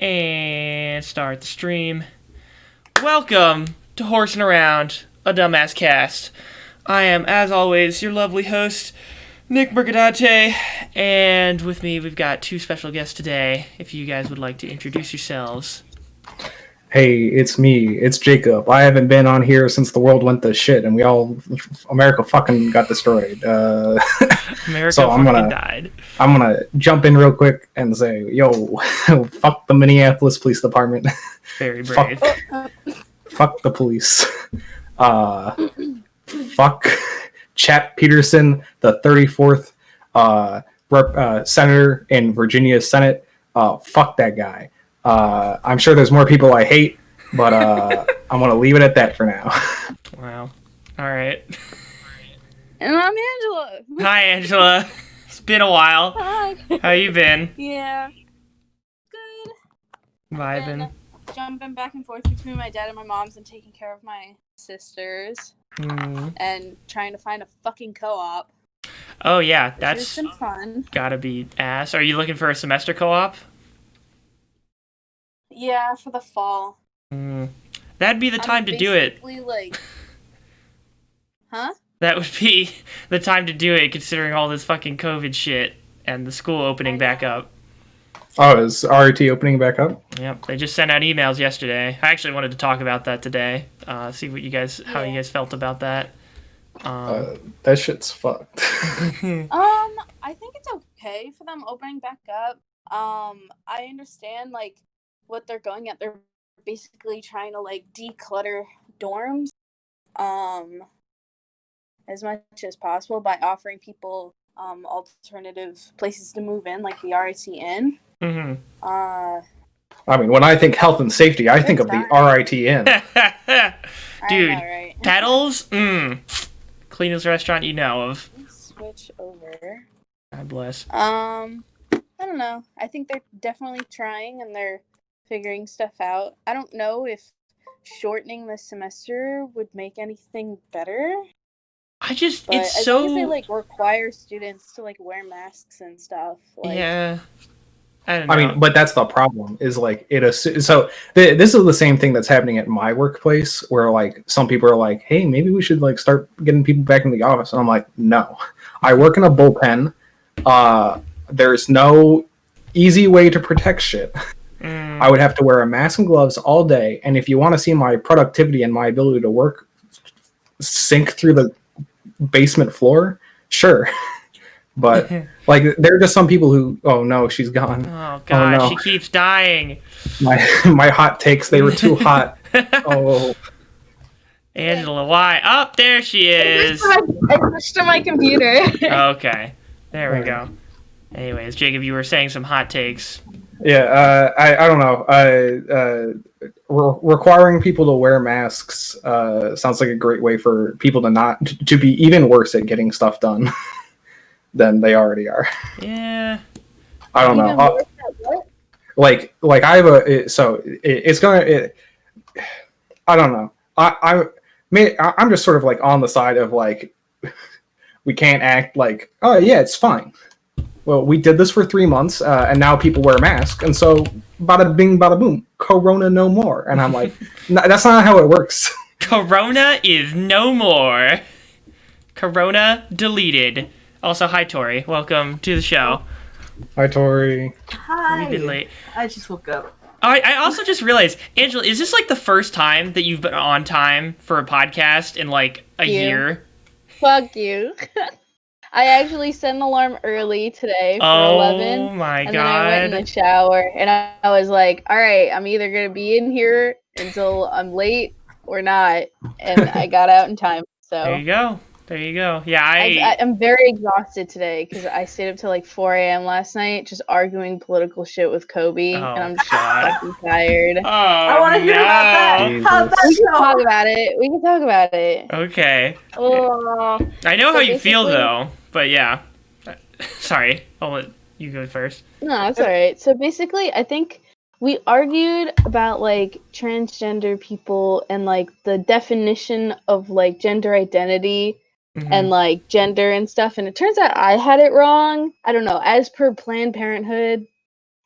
And start the stream. Welcome to Horsin Around, a Dumbass Cast. I am, as always, your lovely host, Nick Mercadante, and with me we've got two special guests today, if you guys would like to introduce yourselves. Hey, it's me. It's Jacob. I haven't been on here since the world went to shit and America fucking got destroyed. America so died. I'm gonna jump in real quick and say, yo, fuck the Minneapolis Police Department. Very brave. Fuck the police. Fuck Chat Peterson, the 34th senator in Virginia Senate. Fuck that guy. I'm sure there's more people I hate, but I'm going to leave it at that for now. Wow. All right. And I'm Angela. Hi, Angela. It's been a while. Hi. How you been? Yeah. Good. Vibing. Jumping back and forth between my dad and my mom's and taking care of my sisters. And trying to find a fucking co-op. Oh, yeah. That's been fun. Gotta be ass. Are you looking for a semester co-op? Yeah, for the fall. That'd be the time to do it. Huh? That would be the time to do it, considering all this fucking COVID shit and the school opening back up. Oh, is RIT opening back up? Yep, they just sent out emails yesterday. I actually wanted to talk about that today. See what how you guys felt about that. That shit's fucked. I think it's okay for them opening back up. I understand what they're going at. They're basically trying to declutter dorms as much as possible by offering people alternative places to move in, like the RIT Inn. I mean, when I think health and safety, I think of the RIT Inn. Dude, know, right? Pedals? Cleanest restaurant you know of. Switch over. God bless. I don't know. I think they're definitely trying and they're figuring stuff out. I don't know if shortening the semester would make anything better. It's as so... long as they require students to wear masks and stuff. Yeah. I don't know. I mean, but that's the problem. Is this is the same thing that's happening at my workplace, where some people are like, "Hey, maybe we should start getting people back in the office," and I'm like, "No, I work in a bullpen. There's no easy way to protect shit. I would have to wear a mask and gloves all day, and if you want to see my productivity and my ability to work sink through the basement floor, sure." But there are just some people who, oh no, she's gone. Oh god, no. She keeps dying. My hot takes, they were too hot. Oh, Angela, why? Oh, there she is. I switched to my computer. Okay, there we go. Anyways, Jacob, you were saying some hot takes. Yeah, I don't know. Requiring people to wear masks sounds like a great way for people to be even worse at getting stuff done than they already are. Yeah. I don't know. I have it's gonna. I don't know. I'm just sort of on the side of we can't act oh yeah, it's fine. Well, we did this for 3 months, and now people wear masks, and so bada bing, bada boom, Corona no more. And I'm like, that's not how it works. Corona is no more. Corona deleted. Also, hi, Tori. Welcome to the show. Hi, Tori. Hi. We've been late. I just woke up. I also just realized, Angela, is this the first time that you've been on time for a podcast in a year? Fuck you. I actually set an alarm early today for 11. Oh my god. And then I went in the shower and I was like, all right, I'm either going to be in here until I'm late or not. And I got out in time. So There you go. Yeah, I'm very exhausted today because I stayed up till 4 a.m. last night just arguing political shit with Kobe. And I'm just fucking tired. Oh, I want to hear about that. How'd that We can go? talk about it. We can talk about it. Okay. Oh. I know So how you feel, basically- though. But yeah. Sorry. I'll let you go first. No, it's alright. So basically, I think we argued about transgender people and the definition of gender identity and gender and stuff, and it turns out I had it wrong. I don't know. As per Planned Parenthood,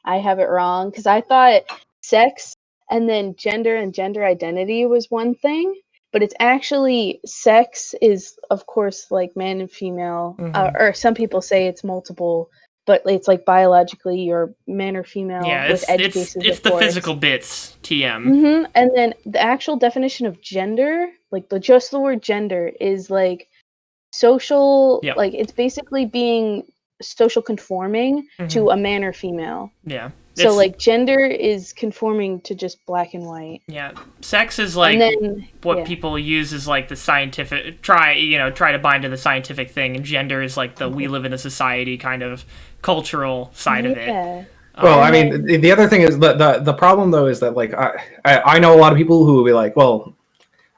I have it wrong because I thought sex, and then gender and gender identity was one thing, but it's actually sex is, of course, like man and female, or some people say it's multiple, but it's like biologically you're man or female with edge cases. It's the physical bits, TM. And then the actual definition of gender, like just the word gender, is like social, like it's basically being social conforming to a man or female. Yeah. So like gender is conforming to just black and white. Yeah. Sex is like what people use as like the scientific try to bind to the scientific thing, and gender is like the we live in a society kind of cultural side of it. Well, I mean, the other thing is the problem though is that like I know a lot of people who will be like, well,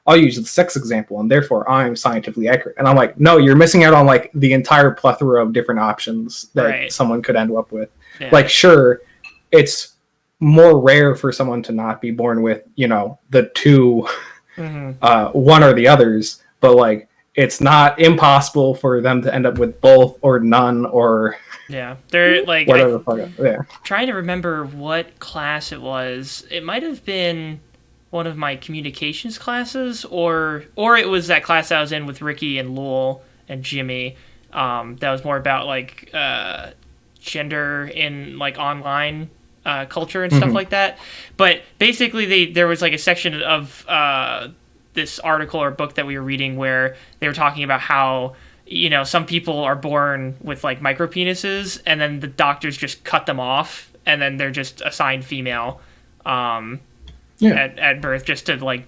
I'll use the sex example, and therefore I'm scientifically accurate. And I'm like, no, you're missing out on like the entire plethora of different options that someone could end up with. Yeah. Like, sure, it's more rare for someone to not be born with, the two, one or the others, but like, it's not impossible for them to end up with both or none or they're like whatever. Trying to remember what class it was. It might have been one of my communications classes, or it was that class I was in with Ricky and Lowell and Jimmy. That was more about like gender in like online culture and stuff like that. But basically, there was like a section of this article or book that we were reading where they were talking about how some people are born with like micro penises, and then the doctors just cut them off, and then they're just assigned female. At birth, just to like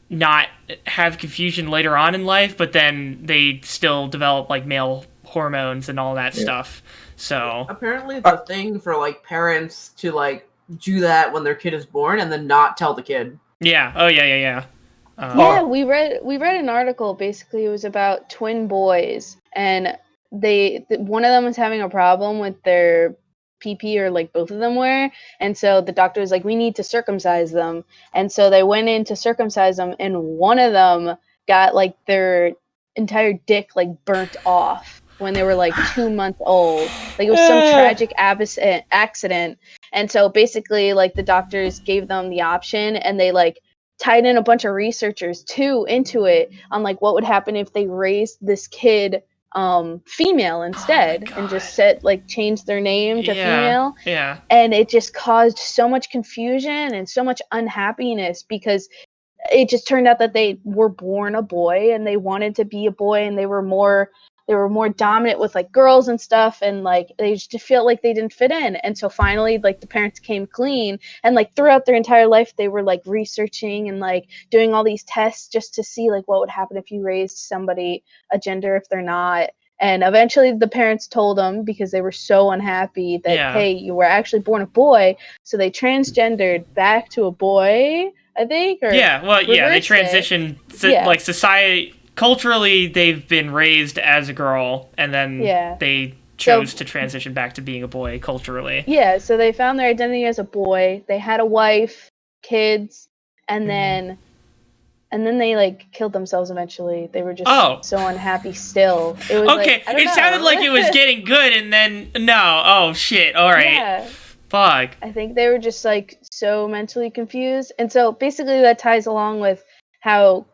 not have confusion later on in life, but then they still develop like male hormones and all that stuff. So apparently it's a thing for like parents to like do that when their kid is born and then not tell the kid. Yeah. Oh yeah. We read an article. Basically, it was about twin boys, and one of them was having a problem with their PP, or like both of them were, and so the doctor was like, we need to circumcise them, and so they went in to circumcise them, and one of them got like their entire dick like burnt off when they were like 2 months old. Like it was some tragic accident, and so basically like the doctors gave them the option, and they like tied in a bunch of researchers too into it on like what would happen if they raised this kid female instead, and just changed their name to female. Yeah. And it just caused so much confusion and so much unhappiness, because it just turned out that they were born a boy and they wanted to be a boy, and they were more dominant with like girls and stuff, and like they just felt like they didn't fit in. And so finally like the parents came clean, and like throughout their entire life they were like researching and like doing all these tests just to see like what would happen if you raised somebody a gender if they're not. And eventually the parents told them, because they were so unhappy that hey, you were actually born a boy, so they transgendered back to a boy, I think. Or they transitioned like society. Culturally, they've been raised as a girl, and then they chose to transition back to being a boy culturally. Yeah, so they found their identity as a boy. They had a wife, kids, and then they like killed themselves eventually. They were just so unhappy still. It was okay. It sounded like it was getting good, and then no. Oh shit! All right. Yeah. Fuck. I think they were just like so mentally confused, and so basically that ties along with how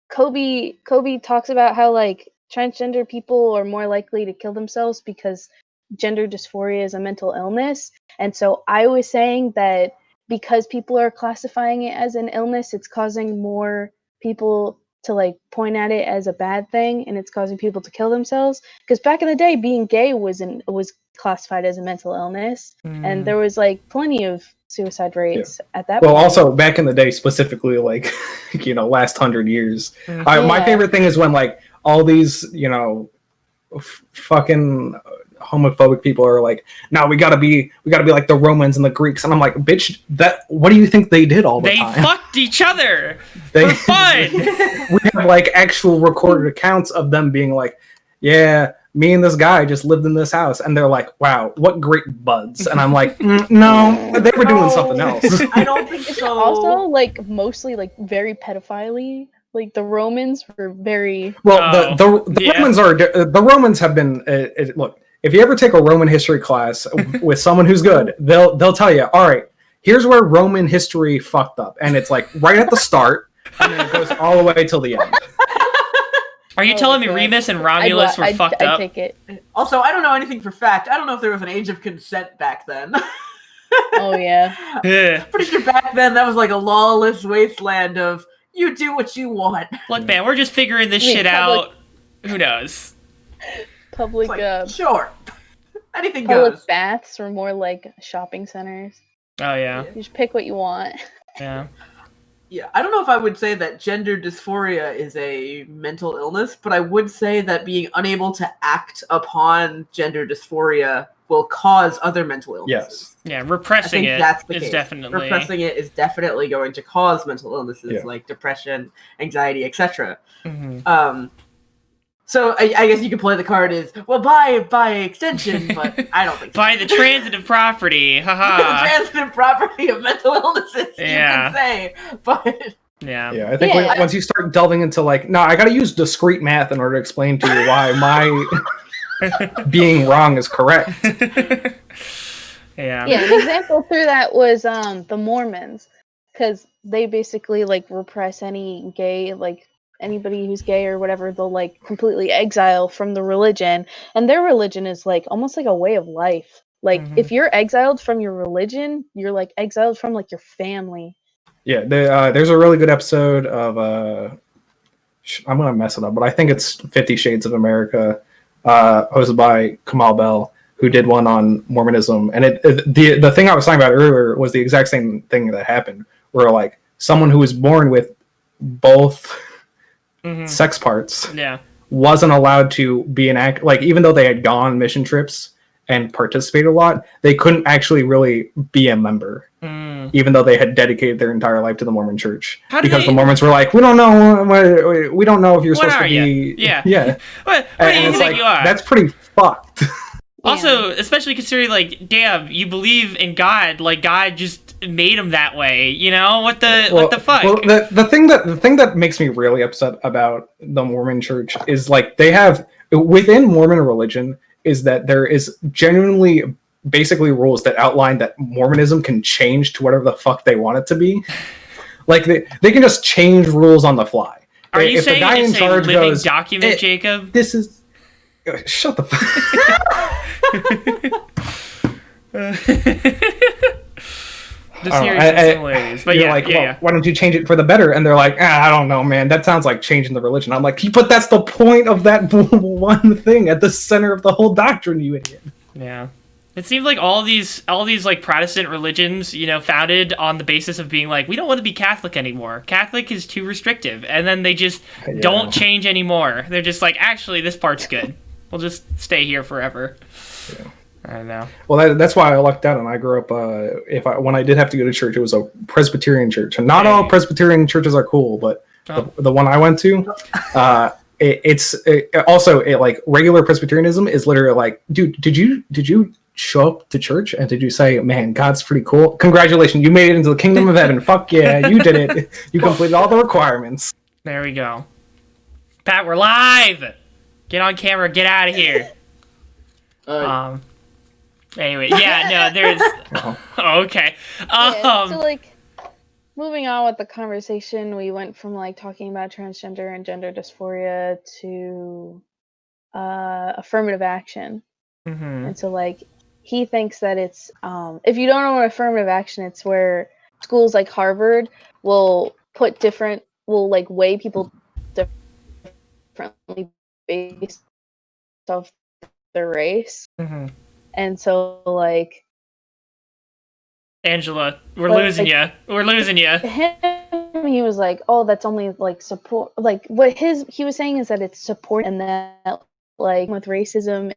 Kobe talks about how like transgender people are more likely to kill themselves because gender dysphoria is a mental illness. And so I was saying that because people are classifying it as an illness, it's causing more people to like point at it as a bad thing, and it's causing people to kill themselves. Because back in the day, being gay was classified as a mental illness, and there was like plenty of suicide rates at that point. Well, also back in the day, specifically like last 100 years, my favorite thing is when like all these fucking homophobic people are like, no, we gotta be like the Romans and the Greeks, and I'm like, bitch, what do you think they did all the time? They fucked each other for fun. We have like actual recorded accounts of them being like, yeah, me and this guy just lived in this house, and they're like, wow, what great buds. And I'm like, no, they were doing something else. I don't think so. Also, like, mostly like very pedophile. Like the Romans were very the Romans have been look, if you ever take a Roman history class with someone who's good, they'll tell you, all right, here's where Roman history fucked up, and it's like right at the start, and then it goes all the way till the end. Are you telling me Remus and Romulus were fucked up? I'd take it. Also, I don't know anything for fact. I don't know if there was an age of consent back then. Oh yeah. Pretty sure back then that was like a lawless wasteland of you do what you want. Look, man, we're just figuring this shit out. Who knows? Public sure. Anything public goes. baths were more like shopping centers. Oh yeah. You just pick what you want. Yeah. Yeah, I don't know if I would say that gender dysphoria is a mental illness, but I would say that being unable to act upon gender dysphoria will cause other mental illnesses. Yes. Yeah, repressing it is definitely... Repressing it is definitely going to cause mental illnesses like depression, anxiety, etc. Mm-hmm. So I guess you could play the card as, well, by extension, but I don't think so. By the transitive property, haha. The transitive property of mental illnesses, you can say, but... Yeah, I think once you start delving into like, no, I gotta use discrete math in order to explain to you why my being wrong is correct. Yeah, an example through that was the Mormons, because they basically like repress any gay, like anybody who's gay or whatever, they'll like completely exile from the religion, and their religion is like almost like a way of life. Like if you're exiled from your religion, you're like exiled from like your family. Yeah, there's a really good episode of I'm gonna mess it up, but I think it's 50 Shades of America, hosted by Kamal Bell, who did one on Mormonism, and the thing I was talking about earlier was the exact same thing that happened, where like someone who was born with both sex parts wasn't allowed to be an act, like even though they had gone on mission trips and participated a lot, they couldn't actually really be a member, even though they had dedicated their entire life to the Mormon Church, because the Mormons were like, we don't know if you're supposed to be. What do you think you are? That's pretty fucked. Also, especially considering, like, damn, you believe in God, like God just made him that way, you know? What the fuck? Well, the thing that makes me really upset about the Mormon Church is like they have within Mormon religion is that there is genuinely basically rules that outline that Mormonism can change to whatever the fuck they want it to be. Like they can just change rules on the fly. Are you saying the guy it's in charge a living goes, document, Jacob? This is shut the fuck. The series in some ways, but you're why don't you change it for the better? And they're like, I don't know, man. That sounds like changing the religion. I'm like, but that's the point of that one thing at the center of the whole doctrine, you idiot. Yeah, it seems like all these like Protestant religions, you know, founded on the basis of being like, we don't want to be Catholic anymore. Catholic is too restrictive, and then they just don't change anymore. They're just like, actually, this part's good. We'll just stay here forever. Yeah. I don't know. Well, that's why I lucked out, and I grew up. When I did have to go to church, it was a Presbyterian church, and not all Presbyterian churches are cool, but the one I went to, like regular Presbyterianism is literally like, dude, did you show up to church and did you say, man, God's pretty cool? Congratulations, you made it into the kingdom of heaven. Fuck yeah, you did it. You completed all the requirements. There we go. Pat, we're live. Get on camera. Get out of here. Anyway, there's... okay. So, like, moving on with the conversation, we went from, like, talking about transgender and gender dysphoria to affirmative action. And so, like, he thinks that it's... if you don't know what affirmative action, it's where schools like Harvard will will weigh people differently based off their race. And so, like... Angela, we're losing you. We're losing you. Him, he was like, oh, that's only, like, support... Like, what he was saying is that it's support, and that, like, with racism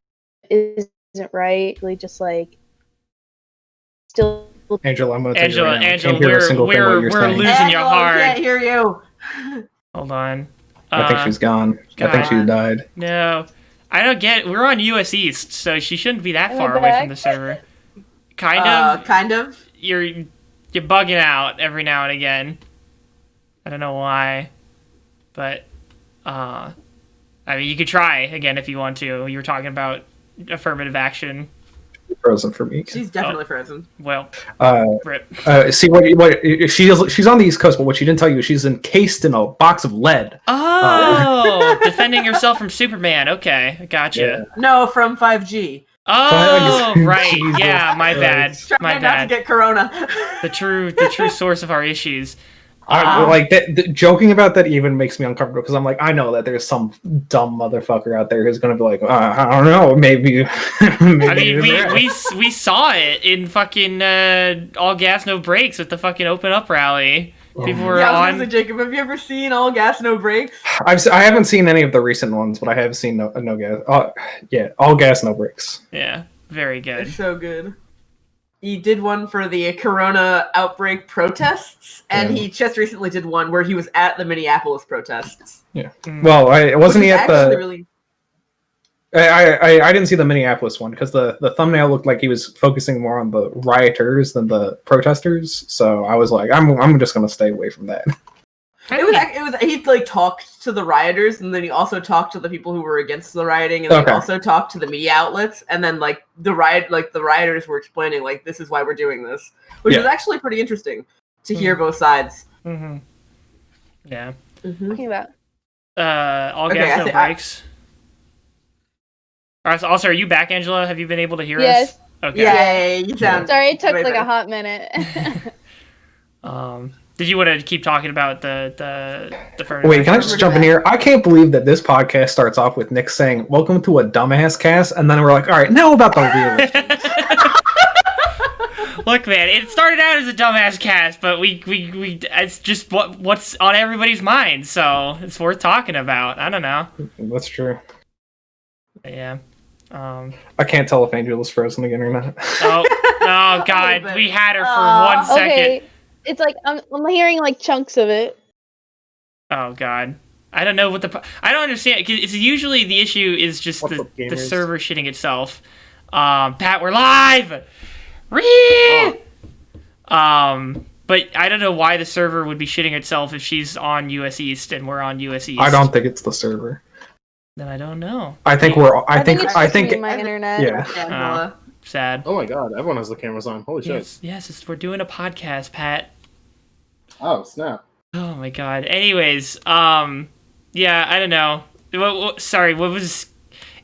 isn't right. Like, just, like, still... Angela, I'm going to Angela, we're losing you hard. I can't hear you. Hold on. I think she's gone. I think she died. No. I don't get it. We're on US East, so she shouldn't be that far away from the server. Kind of. You're bugging out every now and again. I don't know why. But, I mean, you could try again if you want to. You were talking about affirmative action. frozen for me. She's definitely frozen. Well, rip. See what she's on the East Coast, but what she didn't tell you is she's encased in a box of lead. Oh, defending yourself from Superman. Okay, gotcha. Yeah. No, from 5G. Oh, right. Jesus Yeah, my bad. Christ. My Trying not to bad. get corona. The true source of our issues. Like joking about that even makes me uncomfortable because I'm like, I know that there's some dumb motherfucker out there who's gonna be like, I don't know, maybe. I mean, we saw it in fucking All Gas No Brakes with the fucking Open Up rally. People were Yeah, I was on. gonna say, Jacob, have you ever seen All Gas No Brakes? I haven't seen any of the recent ones, but I have seen no gas. Yeah, All Gas No Brakes. Yeah, very good. It's so good. He did one for the corona outbreak protests, and Yeah. he just recently did one where he was at the Minneapolis protests. Yeah. Mm. Well, wasn't Which he is at actually the? really... I didn't see the Minneapolis one because the thumbnail looked like he was focusing more on the rioters than the protesters. So I was like, I'm just gonna stay away from that. He like talked to the rioters, and then he also talked to the people who were against the rioting, and then he also talked to the media outlets, and then like the rioters were explaining like this is why we're doing this, which was actually pretty interesting to hear both sides. Mm-hmm. Yeah. Talking about. All Gas No Brakes. Alright, so also, are you back, Angela? Have you been able to hear Yes. us? Okay. Yay! You sound Sorry, it took way like better. a hot minute. Did you want to keep talking about the first? Wait, can I just jump in here? I can't believe that this podcast starts off with Nick saying, "Welcome to a dumbass cast," and then we're like, "All right, now about the real issues." Look, man, it started out as a dumbass cast, but we it's just what's on everybody's mind, so it's worth talking about. I don't know. That's true. Yeah. I can't tell if Angela's frozen again or not. Oh God, bit. we had her for 1 second. Okay, it's like I'm hearing like chunks of it. Oh God, I don't know what I don't understand. 'Cause it's usually the issue is just What's up, the gamers? server shitting itself. Pat, we're live. But I don't know why the server would be shitting itself if she's on US East and we're on US East. I don't think it's the server. Then I don't know. I think we're. I think. it's I just think. me, my internet. Yeah. Angela. Sad. Oh my god, everyone has the cameras on. Holy shit. Yes, we're doing a podcast, Pat. Oh, snap. Oh my God. Anyways, yeah, I don't know. Sorry, what was?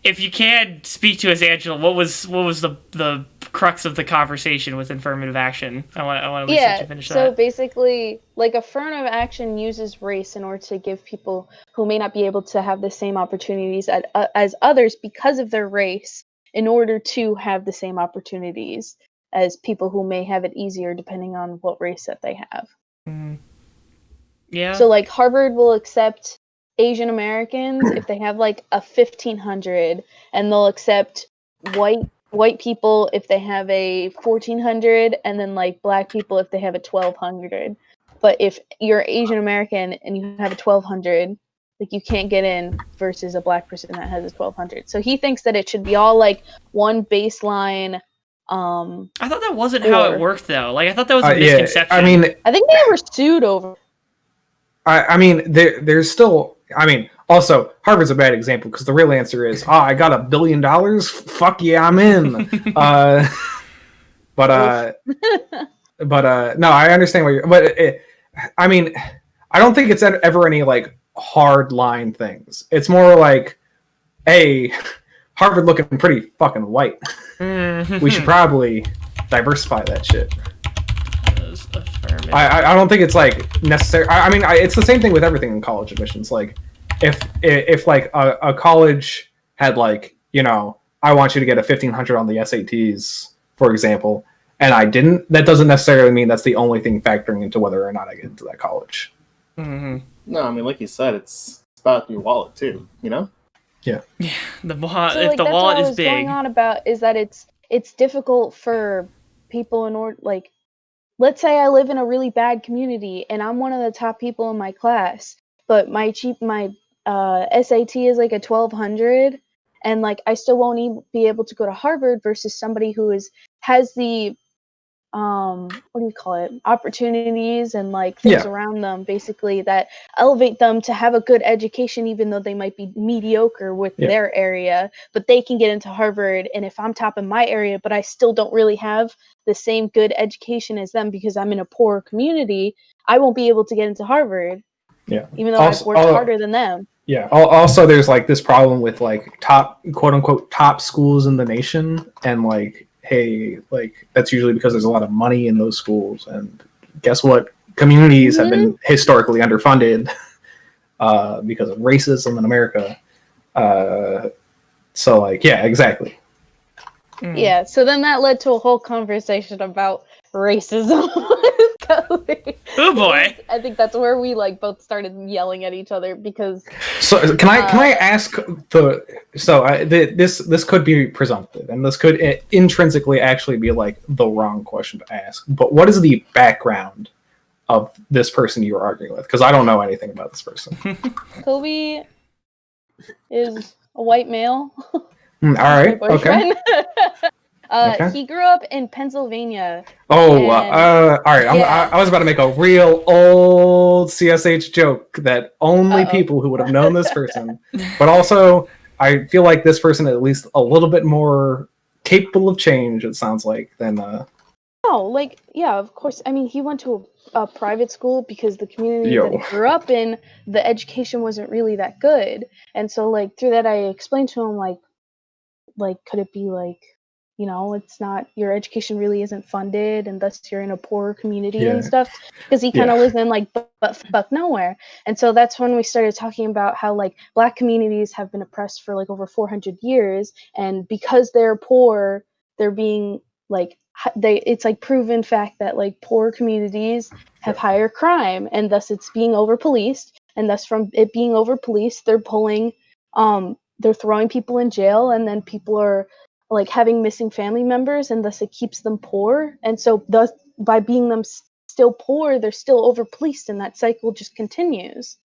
If you can speak to us, Angela, what was the crux of the conversation with affirmative action? I want to listen to finish so that. basically, like affirmative action uses race in order to give people who may not be able to have the same opportunities as others because of their race, in order to have the same opportunities as people who may have it easier depending on what race that they have. Mm. Yeah. So like Harvard will accept Asian Americans if they have like a 1500, and they'll accept white people if they have a 1400, and then like black people if they have a 1200. But if you're Asian American and you have a 1200, like you can't get in versus a black person that has a 1200. So he thinks that it should be all like one baseline. I thought that wasn't how it worked though. Like I thought that was a Yeah. misconception. I mean, I think they were sued over. I mean, there's still. I mean, also Harvard's a bad example because the real answer is, I got $1 billion. Fuck yeah, I'm in. But no, I understand what you're. But I mean, I don't think it's ever any like hard line things. It's more like, hey, Harvard looking pretty fucking white. We should probably diversify that shit. I don't think it's like necessary. I mean, it's the same thing with everything in college admissions. Like, if like a college had like, I want you to get a 1500 on the SATs, for example, and I didn't, that doesn't necessarily mean that's the only thing factoring into whether or not I get into that college. Mm-hmm. No, I mean, like you said, it's about your wallet too, Yeah. The wallet, So, if like, the that's wallet what I is was big. going on about is that it's difficult for people in order, like, let's say I live in a really bad community and I'm one of the top people in my class, but my SAT is like a 1200, and like I still won't be able to go to Harvard versus somebody who has the what do you call it, opportunities and like things around them basically that elevate them to have a good education, even though they might be mediocre with their area, but they can get into Harvard. And if I'm top in my area but I still don't really have the same good education as them because I'm in a poor community, I won't be able to get into Harvard, even though I've worked harder than them. Also there's like this problem with like top, quote unquote, top schools in the nation, and like, hey, like that's usually because there's a lot of money in those schools, and guess what? Communities have been historically underfunded because of racism in America. So like, yeah, exactly. Yeah, so then that led to a whole conversation about racism. Oh boy! I think that's where we like both started yelling at each other because. So can I ask this could be presumptive, and this could intrinsically actually be like the wrong question to ask. But what is the background of this person you're arguing with? Because I don't know anything about this person. Kobe is a white male. All right. Okay. Okay. He grew up in Pennsylvania. All right. I was about to make a real old CSH joke that only people who would have known this person, but also I feel like this person is at least a little bit more capable of change, it sounds like, than of course. I mean, he went to a private school because the community that he grew up in, the education wasn't really that good. And so like through that I explained to him like could it be like, you know, it's not, your education really isn't funded and thus you're in a poorer community and stuff, because he kind of lives in like fuck nowhere. And so that's when we started talking about how like Black communities have been oppressed for like over 400 years, and because they're poor, they're being like it's like proven fact that like poor communities have higher crime, and thus it's being over policed, and thus from it being over policed they're pulling they're throwing people in jail, and then people are like having missing family members, and thus it keeps them poor. And so thus by being them still poor, they're still over policed, and that cycle just continues.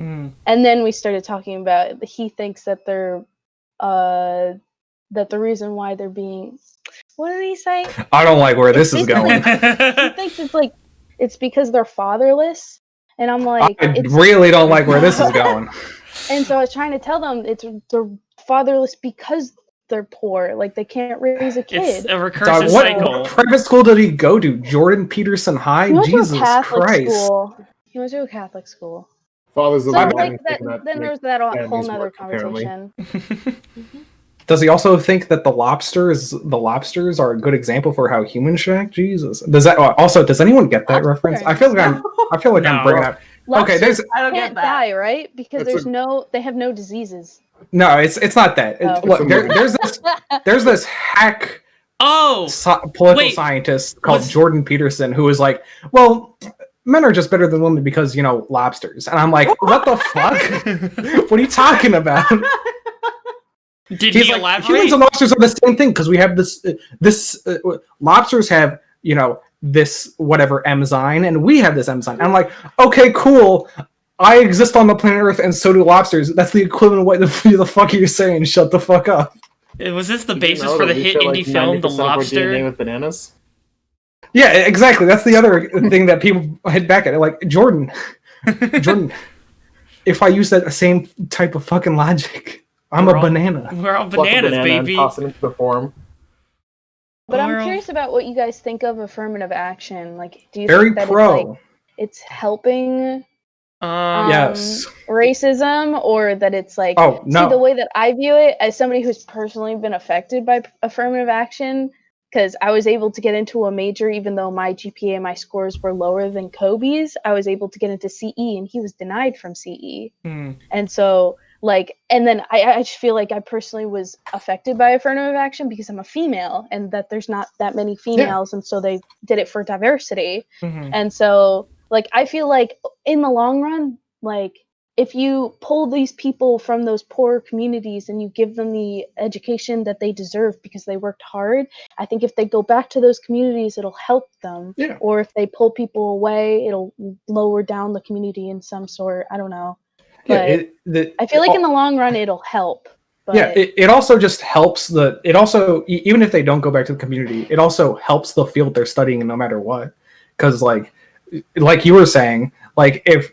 And then we started talking about he thinks that they're that the reason why they're being, what did he say? I don't like where this is going. He thinks it's like it's because they're fatherless, and I'm like, I really don't like where this is going. And so I was trying to tell them they're fatherless because they're poor, like they can't raise a kid. It's a recursive cycle. What private school did he go to? Jordan Peterson High? Jesus Christ. He went to a Catholic school. Fathers so like that, then there's that whole nother conversation. Does he also think that the lobsters are a good example for how humans should act? Jesus. Does anyone get that reference? I feel like I'm bringing up. Okay, I don't get that. Die, right? Because they have no diseases. No, it's not that. Look, there's this hack political scientist called Jordan Peterson who is like, well, men are just better than women because, you know, lobsters. And I'm like, what the fuck? What are you talking about? Did he elaborate? Humans and lobsters are the same thing because we have this lobsters have, you know, this whatever enzyme, and we have this enzyme. And I'm like, okay, cool. I exist on the planet Earth, and so do lobsters. That's the equivalent of what the fuck are you saying? Shut the fuck up. Was this the basis for the hit indie film, The Lobster? DNA with bananas? Yeah, exactly. That's the other thing that people hit back at. Like, Jordan, if I use that same type of fucking logic, I'm a banana. We're all bananas, baby. Toss it into the form. But I'm curious about what you guys think of affirmative action. Like, do you think that it's helping yes, racism, or that it's like, no. See, the way that I view it as somebody who's personally been affected by affirmative action, because I was able to get into a major even though my GPA and my scores were lower than Kobe's. I was able to get into CE, and he was denied from CE. And so like, and then I just feel like I personally was affected by affirmative action because I'm a female, and that there's not that many females, and so they did it for diversity. And so like I feel like in the long run, like if you pull these people from those poor communities and you give them the education that they deserve because they worked hard, I think if they go back to those communities, it'll help them. Or if they pull people away, it'll lower down the community in some sort. I don't know. But I feel like in the long run, it'll help. But Yeah, it also just helps even if they don't go back to the community, it also helps the field they're studying no matter what. Because like you were saying, like if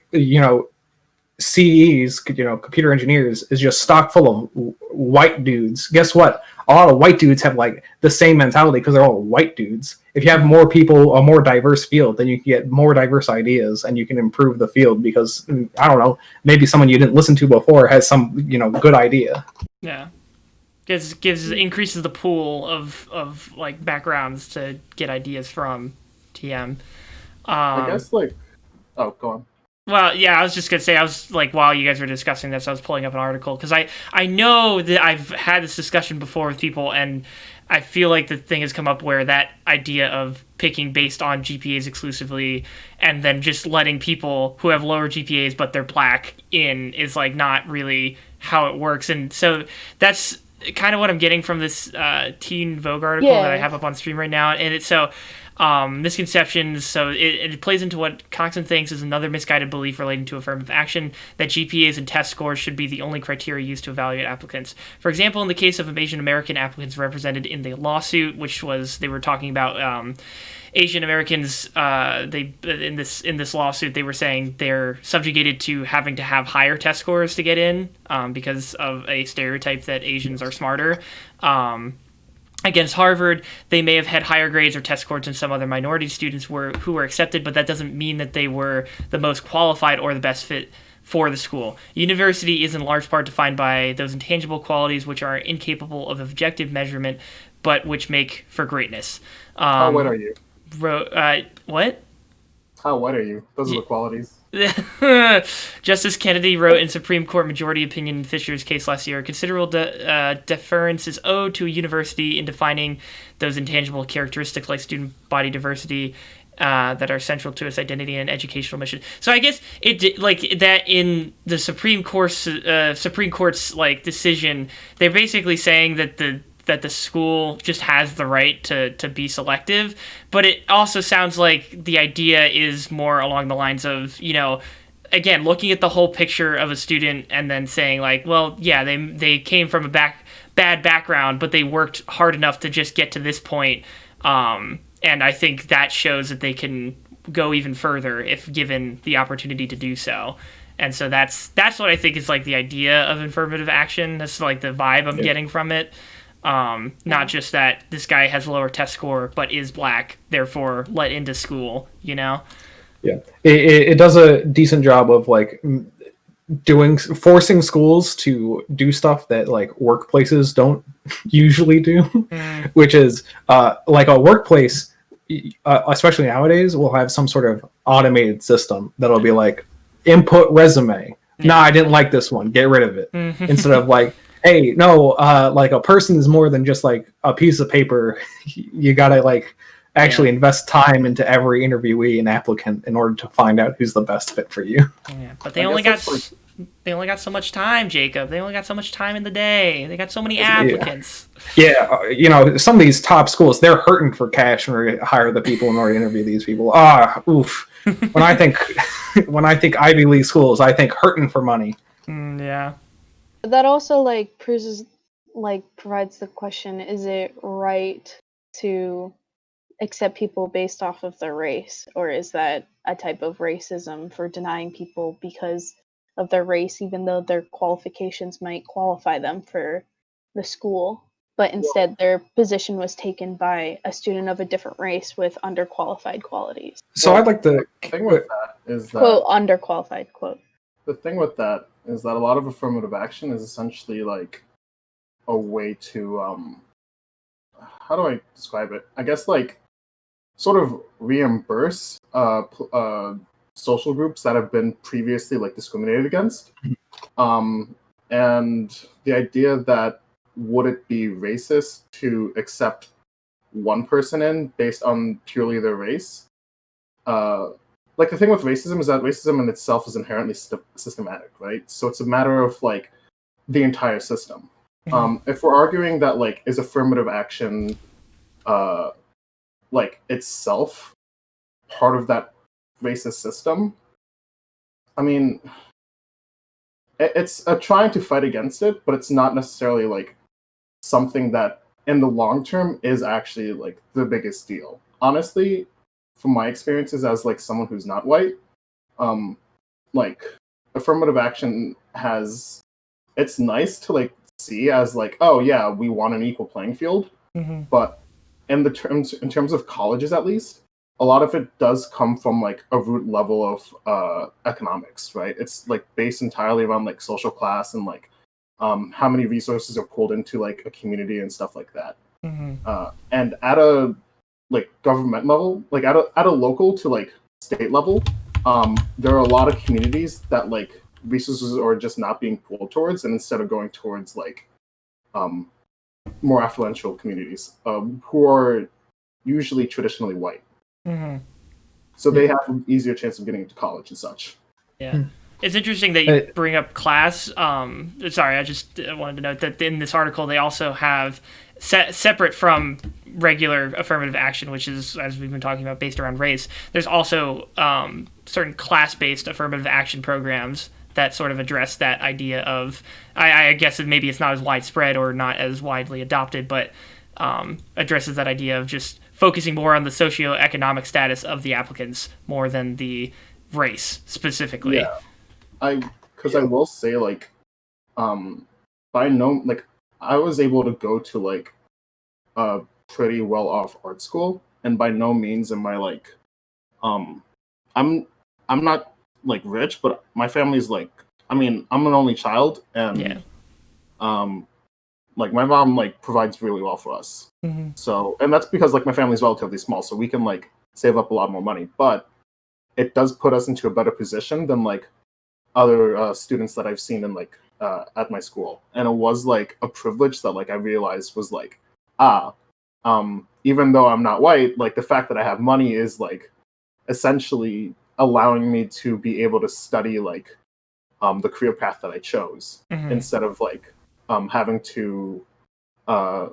CEs, computer engineers, is just stock full of white dudes. Guess what? A lot of white dudes have like the same mentality because they're all white dudes. If you have more people, a more diverse field, then you can get more diverse ideas and you can improve the field because, I don't know, maybe someone you didn't listen to before has some, good idea. Yeah. Increases the pool of like backgrounds to get ideas from TM. I guess go on. Well, yeah, I was just gonna say, I was like, while you guys were discussing this, I was pulling up an article because I know that I've had this discussion before with people, and I feel like the thing has come up where that idea of picking based on GPAs exclusively and then just letting people who have lower GPAs but they're black in is like not really how it works, and so that's kind of what I'm getting from this Teen Vogue article that I have up on stream right now, and it's so. Misconceptions. So it plays into what Coxon thinks is another misguided belief relating to affirmative action, that GPAs and test scores should be the only criteria used to evaluate applicants. For example, in the case of Asian American applicants represented in the lawsuit, they were talking about Asian Americans. In this lawsuit, they were saying they're subjugated to having to have higher test scores to get in because of a stereotype that Asians are smarter. Against Harvard, they may have had higher grades or test scores than some other minority students who were accepted, but that doesn't mean that they were the most qualified or the best fit for the school. University is in large part defined by those intangible qualities which are incapable of objective measurement, but which make for greatness. How white are you? What? How white are you? Those are the qualities. Justice Kennedy wrote in Supreme Court majority opinion in Fisher's case last year, considerable deference is owed to a university in defining those intangible characteristics like student body diversity that are central to its identity and educational mission. So I guess it like that in the Supreme Court's like decision, they're basically saying that the school just has the right to be selective, but it also sounds like the idea is more along the lines of, again, looking at the whole picture of a student and then saying like, well, yeah, they came from a bad background, but they worked hard enough to just get to this point. And I think that shows that they can go even further if given the opportunity to do so. And so that's what I think is like the idea of affirmative action. That's like the vibe I'm getting from it. Not just that this guy has a lower test score but is black, therefore let into school, Yeah, it does a decent job of like forcing schools to do stuff that like workplaces don't usually do, which is like a workplace, especially nowadays, will have some sort of automated system that'll be like input resume. Nah, I didn't like this one. Get rid of it. Instead of like, hey, no, like a person is more than just like a piece of paper. You gotta like actually invest time into every interviewee and applicant in order to find out who's the best fit for you. Yeah, but they only got so much time, Jacob. They only got so much time in the day. They got so many applicants. Yeah, some of these top schools, they're hurting for cash in order to hire the people in order to interview these people. Oof. When I think Ivy League schools, I think hurting for money. Yeah. That also provides the question: is it right to accept people based off of their race, or is that a type of racism for denying people because of their race, even though their qualifications might qualify them for the school, but instead their position was taken by a student of a different race with underqualified qualities? So I'd like to thing with that is that quote underqualified quote. The thing with that is that a lot of affirmative action is essentially like a way to how do I describe it? I guess like sort of reimburse social groups that have been previously like discriminated against. And the idea that would it be racist to accept one person in based on purely their race? Like the thing with racism is that racism in itself is inherently systematic, right? So it's a matter of like the entire system. If we're arguing that like is affirmative action like itself part of that racist system, I mean, it's trying to fight against it, but it's not necessarily like something that in the long term is actually like the biggest deal. Honestly, from my experiences as like someone who's not white, like affirmative action has it's nice to like see as like, oh yeah, we want an equal playing field, but in terms of colleges at least, a lot of it does come from like a root level of economics, right? It's like based entirely around like social class and like how many resources are pulled into like a community and stuff like that. And at a like government level, like at a local to like state level, there are a lot of communities that like resources are just not being pulled towards, and instead of going towards like more affluential communities who are usually traditionally white. So they have an easier chance of getting into college and such. Yeah. It's interesting that you bring up class. Sorry, I just wanted to note that in this article they also have separate from regular affirmative action, which is, as we've been talking about, based around race. There's also certain class-based affirmative action programs that sort of address that idea of, I guess maybe it's not as widespread or not as widely adopted, but addresses that idea of just focusing more on the socioeconomic status of the applicants more than the race specifically. Yeah. I will say like by no like I was able to go to like a pretty well off art school, and by no means am I like I'm not like rich, but my family's like, I mean, I'm an only child, and like my mom like provides really well for us. So, and that's because like my family's relatively small, so we can like save up a lot more money, but it does put us into a better position than like other students that I've seen in like at my school. And it was like a privilege that like I realized was like, even though I'm not white, like the fact that I have money is like essentially allowing me to be able to study like the career path that I chose, instead of like having to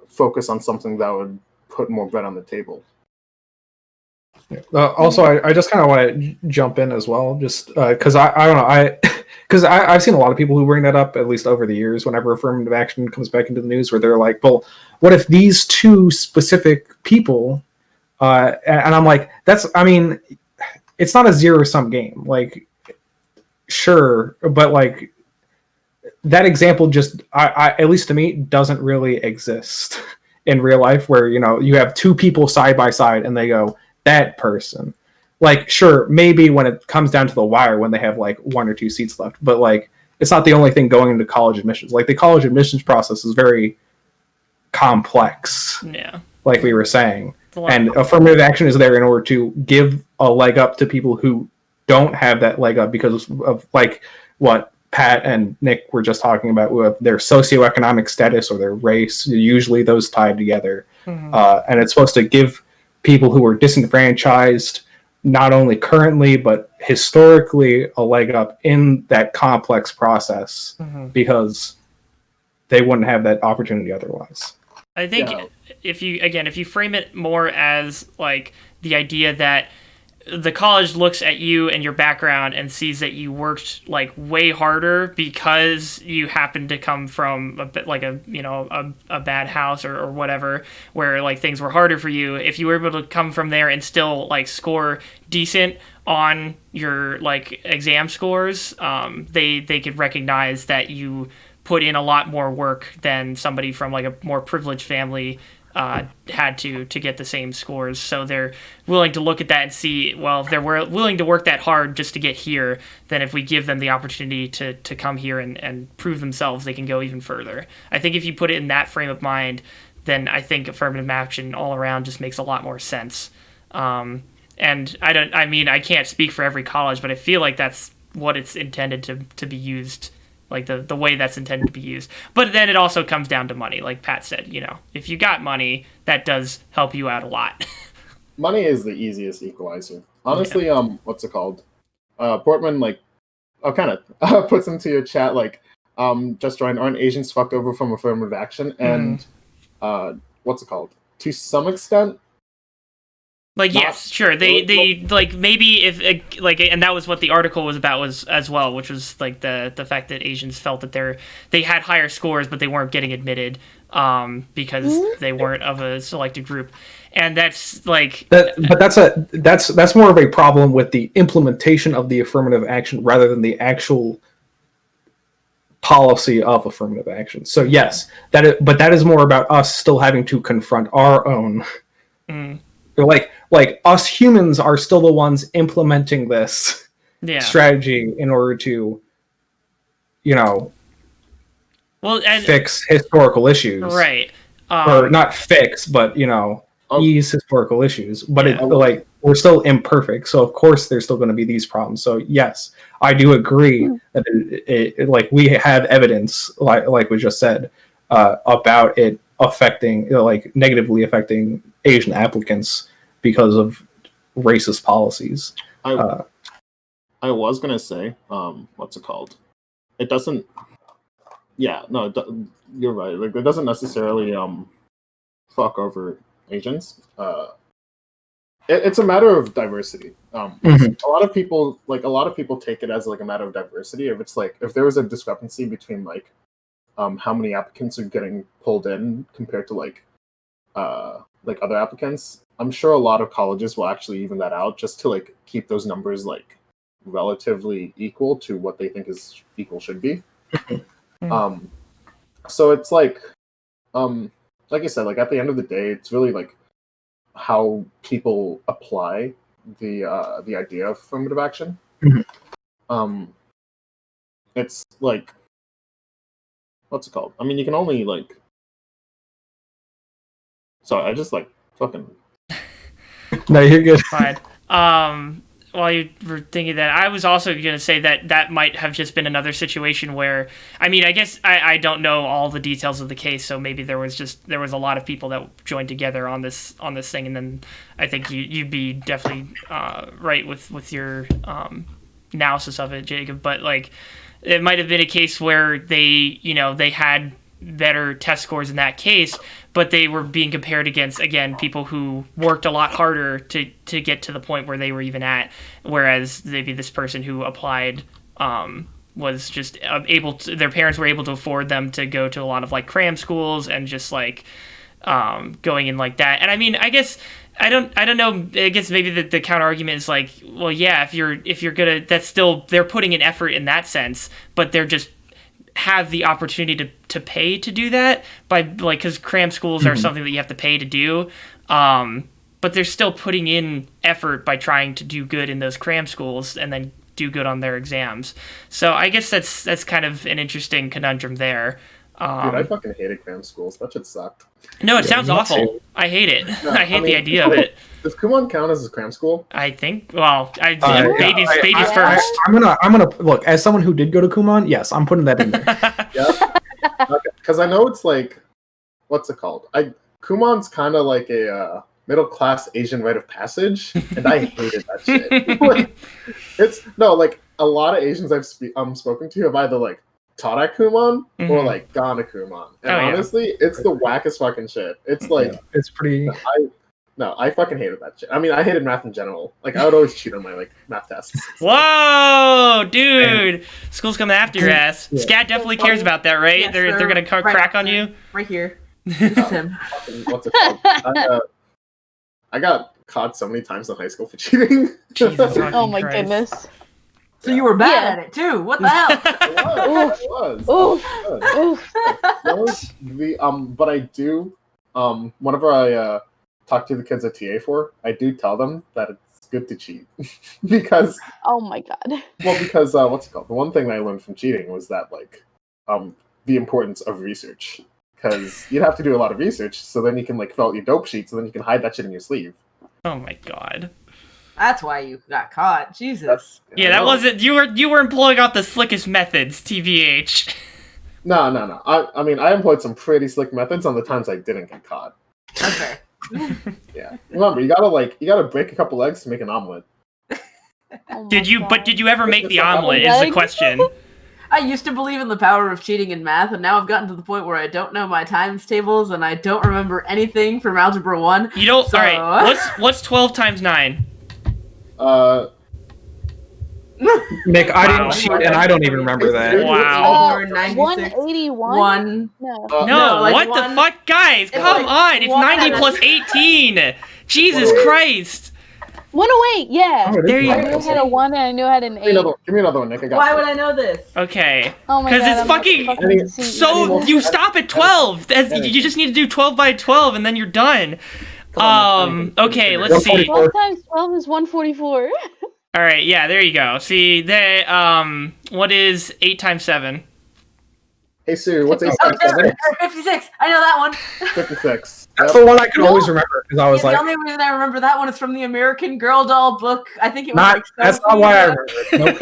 focus on something that would put more bread on the table. Also, I just kind of want to jump in as well, just because I don't know, because I've seen a lot of people who bring that up, at least over the years, whenever affirmative action comes back into the news, where they're like, well, what if these two specific people, and I'm like, I mean, it's not a zero-sum game, like, sure, but like, that example just, I at least to me, doesn't really exist in real life, where, you know, you have two people side by side and they go, that person. Like, sure, maybe when it comes down to the wire, when they have like one or two seats left, but like, it's not the only thing going into college admissions. Like, the college admissions process is very complex. Yeah. Like we were saying. And affirmative action is there in order to give a leg up to people who don't have that leg up because of like what Pat and Nick were just talking about, with their socioeconomic status or their race, usually those tied together. And it's supposed to give people who are disenfranchised, not only currently, but historically, a leg up in that complex process, because they wouldn't have that opportunity otherwise. I think if you frame it more as like the idea that the college looks at you and your background and sees that you worked like way harder because you happen to come from a bit like a bad house or whatever, where like things were harder for you. If you were able to come from there and still like score decent on your like exam scores, they could recognize that you put in a lot more work than somebody from like a more privileged family had to get the same scores. So they're willing to look at that and see, well, if they're willing to work that hard just to get here, then if we give them the opportunity to come here and prove themselves, they can go even further. I think if you put it in that frame of mind, then I think affirmative action all around just makes a lot more sense. And I can't speak for every college, but I feel like that's what it's intended to be used, like the way that's intended to be used. But then it also comes down to money. Like Pat said, you know, if you got money, that does help you out a lot. Money is the easiest equalizer. Honestly, what's it called? Portman, like, kind of puts into your chat, like, just joined, aren't Asians fucked over from affirmative action? And, what's it called? To some extent, Like, yes, sure. They like maybe if like, and that was what the article was about was as well, which was like the fact that Asians felt that they had higher scores, but they weren't getting admitted because they weren't of a selected group, and that's like that. But that's more of a problem with the implementation of the affirmative action rather than the actual policy of affirmative action. So yes, but that is more about us still having to confront our own. Like us humans are still the ones implementing this strategy in order to, fix historical issues, right? Or not fix, but ease historical issues. But we're still imperfect, so of course there's still going to be these problems. So yes, I do agree that it we have evidence, like we just said, about it affecting, negatively affecting Asian applicants because of racist policies. I was gonna say, what's it called? It doesn't. Yeah, no, you're right. Like, it doesn't necessarily fuck over Asians. It's a matter of diversity. A lot of people take it as like a matter of diversity. If there was a discrepancy between how many applicants are getting pulled in compared to other applicants, I'm sure a lot of colleges will actually even that out just to keep those numbers relatively equal to what they think is equal should be. So it's like I said, at the end of the day, it's really how people apply the idea of affirmative action. It's what's it called? I mean, you can only sorry, I just fucking. No, you're good. Fine. While you were thinking that, I was also going to say that might have just been another situation where, I mean, I guess I don't know all the details of the case, so maybe there was a lot of people that joined together on this thing, and then I think you'd be definitely right with your analysis of it, Jacob. But it might have been a case where they had better test scores in that case, but they were being compared against, again, people who worked a lot harder to get to the point where they were even at, whereas maybe this person who applied was just able to, their parents were able to afford them to go to a lot of cram schools and just going in like that. And I mean, I guess I don't know, I guess maybe the counter argument is well, yeah, if you're gonna, that's still, they're putting an effort in that sense, but they're just have the opportunity to pay to do that by because cram schools are something that you have to pay to do, but they're still putting in effort by trying to do good in those cram schools and then do good on their exams. So I guess that's kind of an interesting conundrum there. Dude, I fucking hated cram schools. That shit sucked. No, it sounds awful. I hate it. No, I hate the idea of it. Does Kumon count as a cram school? I think. Well, babies first. I'm gonna look, as someone who did go to Kumon. Yes, I'm putting that in there. Yeah. Okay. Because I know it's what's it called? Kumon's kind of like a middle class Asian rite of passage, and I hated that shit. It's a lot of Asians I've spoken to have either taught at Kumon or gone to Kumon, and honestly, it's the wackest fucking shit. It's it's pretty. I fucking hated that shit. I mean, I hated math in general. I would always cheat on my math tests. Whoa, dude! School's coming after your ass. Yeah. Scat definitely cares about that, right? Yes, they're gonna crack on you. Right here. This is him. What's it called? I got caught so many times in high school for cheating. Jesus oh my Christ. Goodness. So you were bad at it too. What the hell? It was. But I do. Whenever I talk to the kids at TA for, I do tell them that it's good to cheat because. Oh my god. Well, because what's it called? The one thing I learned from cheating was that the importance of research, because you'd have to do a lot of research, so then you can fill out your dope sheet, so then you can hide that shit in your sleeve. Oh my god. That's why you got caught. Jesus. That wasn't, you were employing out the slickest methods, TBH. No. I mean, I employed some pretty slick methods on the times I didn't get caught. Okay. Yeah. Remember, you gotta break a couple eggs to make an omelet. Did you ever make the omelet? Is the question. I used to believe in the power of cheating in math, and now I've gotten to the point where I don't know my times tables and I don't remember anything from Algebra 1. You don't. So... All right. What's 12 times 9? Nick, I Wow. didn't cheat, and I don't even remember that. Wow. 181. No. No. No, like what one- the fuck, guys? it's Come like on, it's one 90 and a- plus 18. Jesus 108. Christ. 108, yeah. Oh, it is There you I go. knew I had a 1 and I knew I had an 8. Give me another one, Nick. I got Why you. would I know this? Okay. Oh my 'Cause god. it's I'm not fucking- I mean, see So you. you stop at 12. You just need to do 12 by 12 and then you're done. Come on, Nick. Okay, let's see. 144. 12 times 12 is 144. All right, yeah, there you go. See, what is 8 times 7? Hey Siri, what's 8 Oh, times 7? 56. I know that one. 56. That's Yep. the one I could always remember because I was Yeah, like, the only reason I remember that one is from the American Girl doll book. I think it was not. like That's not Sophie, why I remember it. Nope.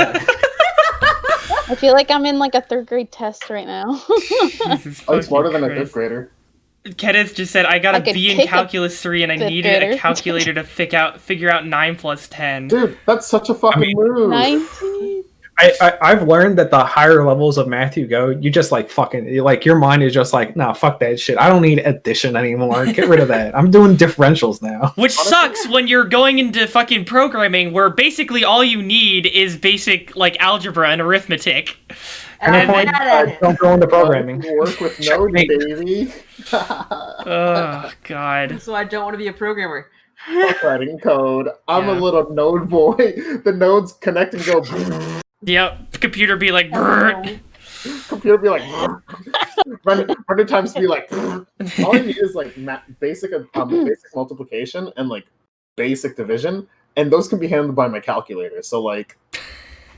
I feel like I'm in like a 3rd grade test right now. Jesus Oh, he's smarter fucking than a Christ. 5th grader. Kenneth just said, I got I a could B in kick a calculus 3 and I fifth needed a grader." calculator to figure out 9 plus 10. Dude, that's such a fucking mean, move. 19. I've learned that the higher levels of math you go, you just like fucking like your mind is just like, nah, fuck that shit. I don't need addition anymore. Get rid of that. I'm doing differentials now. Which sucks when you're going into fucking programming where basically all you need is basic like algebra and arithmetic. And And I'm the point, mad at it. don't go into programming. Work with Node, Checkmate. baby. Oh god. So I don't want to be a programmer. Fuck writing code. I'm Yeah. a little node boy. The nodes connect and go. Yep. Computer be like brrrt. Computer be like. Render times be like. All I need is like basic multiplication and like basic division, and those can be handled by my calculator. So like,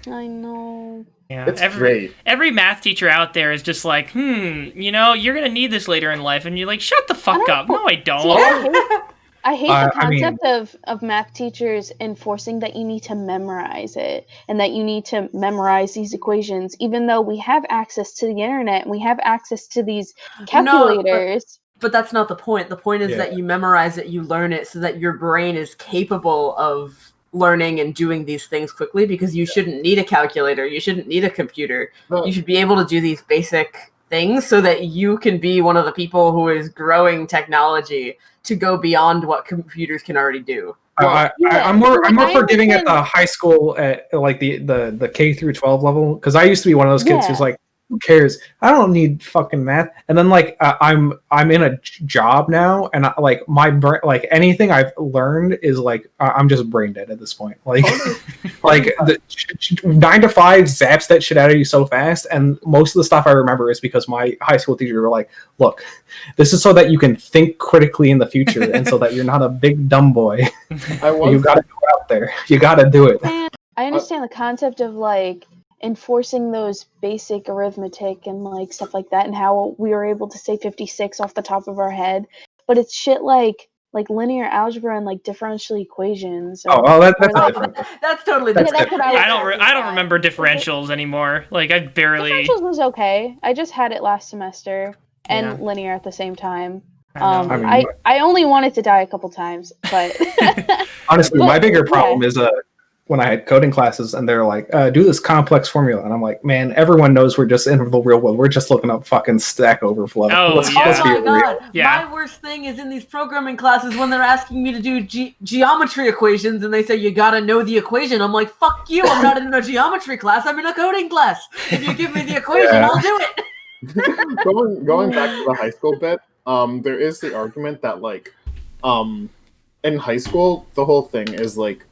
I know. Yeah. it's great. Every math teacher out there is just like, you're gonna need this later in life, and you're like, shut the fuck up. No, I See, don't. I hate the I mean- concept of math teachers enforcing that you need to memorize it and that you need to memorize these equations, even though we have access to the internet and we have access to these calculators. But that's not the point. The point is Yeah. that you memorize it, you learn it, so that your brain is capable of learning and doing these things quickly, because you shouldn't need a calculator. You shouldn't need a computer. No. You should be able to do these basic things so that you can be one of the people who is growing technology to go beyond what computers can already do. I'm more I forgiving at understand- the high school at like the K through 12 level because I used to be one of those kids Yeah. who's like, who cares? I don't need fucking math. And then like I'm in a job now, and like my brain, like anything I've learned is like I'm just brain dead at this point. Like like the 9 to 5 zaps that shit out of you so fast, and most of the stuff I remember is because my high school teacher were like, look, this is so that you can think critically in the future, and so that you're not a big dumb boy. You got to go out there. You got to do it. I understand the concept of like enforcing those basic arithmetic and like stuff like that and how we were able to say 56 off the top of our head, but it's shit like linear algebra and like differential equations. Oh, well, that's or, like, different. That's totally That's different. what I was I don't talking I don't about. remember differentials anymore. Like I barely. Differentials was okay. I just had it last semester and Yeah. linear at the same time. I know. I mean, I only wanted to die a couple times, but Honestly, my bigger yeah. problem is when I had coding classes and they're like, do this complex formula, and I'm like, man, everyone knows we're just in the real world. We're just looking up fucking Stack Overflow. Oh, Let's yeah. just Oh be my real. god! Yeah. My worst thing is in these programming classes when they're asking me to do geometry equations and they say you gotta know the equation. I'm like, fuck you! I'm not in a geometry class. I'm in a coding class. If you give me the equation, Yeah. I'll do it. going back to the high school bit, there is the argument that like, in high school, the whole thing is like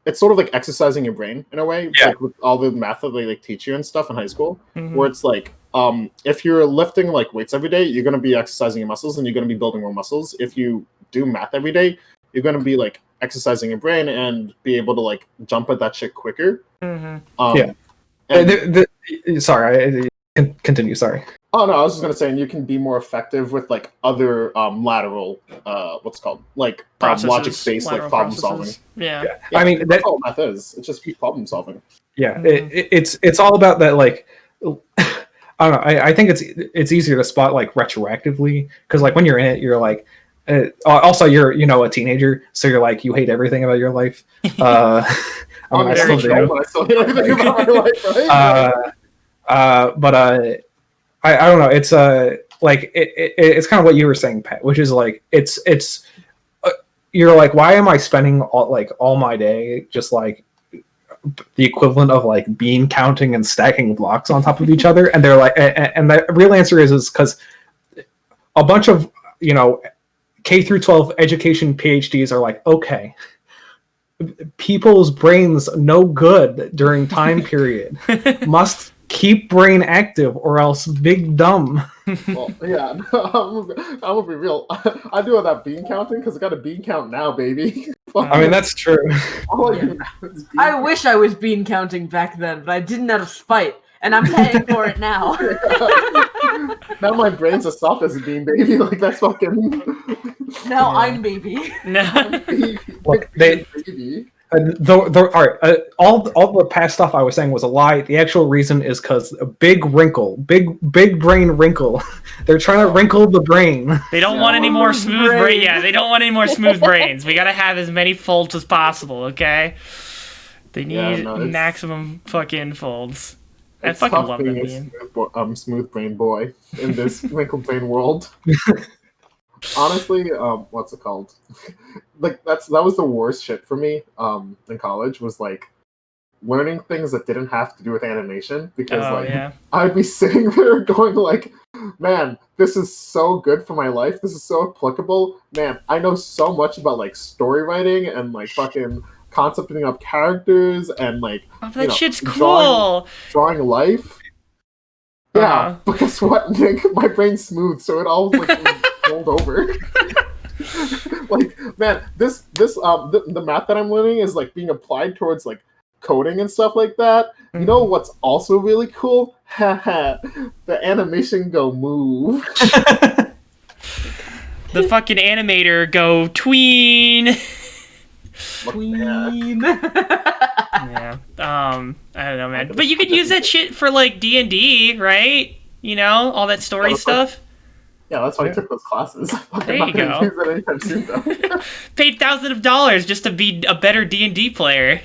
it's sort of like exercising your brain in a way, Yeah. like with all the math that they like teach you and stuff in high school, Mhm. where it's like, if you're lifting like weights every day, you're gonna be exercising your muscles and you're gonna be building more muscles. If you do math every day, you're gonna be like exercising your brain and be able to like jump at that shit quicker. Mhm. Yeah. And- Sorry, continue. Sorry. Oh no, I was just gonna say, and you can be more effective with like other lateral, what's it called, like Processes, logic-based like lateral problem processes. solving. Yeah. Yeah, I mean, that, that's all math is. It's just problem solving. yeah, Mhm. it's all about that. Like, I don't know. I think it's easier to spot like retroactively because like when you're in it, you're like, Also, you're a teenager, so you're like you hate everything about your life. I mean, I still do. But I still hate everything about my life, right? But I don't know. It's like it's kind of what you were saying, Pat, which is like it's you're like, why am I spending all my day just like the equivalent of like bean counting and stacking blocks on top of each other? And they're like, and the real answer is because a bunch of K through 12 education PhDs are like, okay, people's brains no good during time period must keep brain active or else big dumb. Well, yeah, I'm gonna be real. I do all that bean counting because I got a bean count now, baby. I mean, that's true. I wish I was bean counting back then, but I didn't out of spite, and I'm paying for it now. Now my brain's as soft as a bean, baby. Like that's fucking. Now I'm baby. Look, baby. All right. All the past stuff I was saying was a lie. The actual reason is because a big brain wrinkle. They're trying to wrinkle the brain. They don't want any more smooth brain. Yeah, they don't want any more smooth brains. We gotta have as many folds as possible. Okay. They need maximum fucking folds. I fucking love that. Smooth brain boy in this wrinkled brain world. Honestly, what's it called? Like that was the worst shit for me in college, was like learning things that didn't have to do with animation, because I'd be sitting there going like, man, this is so good for my life, this is so applicable, man, I know so much about like story writing and like fucking concepting up characters and like that shit's cool. Drawing life. Yeah, but guess what, Nick? My brain's smooth, so it all like rolled over. Like, man, the math that I'm learning is like being applied towards like coding and stuff like that. Mm-hmm. You know what's also really cool? The animation go move. The fucking animator go tween. Queen. Yeah. I don't know, man. But you could use that shit for like D&D, right? All that story stuff. Yeah, that's why I took those classes. There you go. Use that anytime soon, though. Paid thousands of dollars just to be a better D&D player.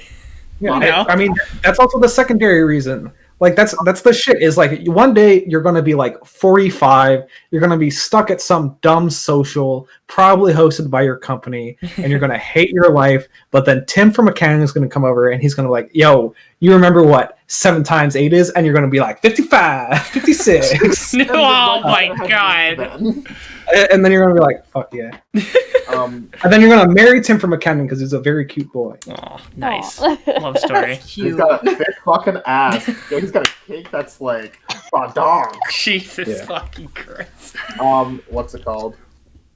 Yeah, I mean, that's also the secondary reason. Like, that's the shit, is like, one day you're going to be like 45, you're going to be stuck at some dumb social, probably hosted by your company, and you're going to hate your life, but then Tim from accounting is going to come over and he's going to be like, yo, you remember what 7 times 8 is? And you're going to be like, 55, 56. Oh my god. And then you're going to be like, fuck yeah. And then you're going to marry Tim from accounting because he's a very cute boy. Oh, nice. Love story. He's got a thick fucking ass. Yo, he's got a cake that's like, badong. Jesus fucking Christ. What's it called?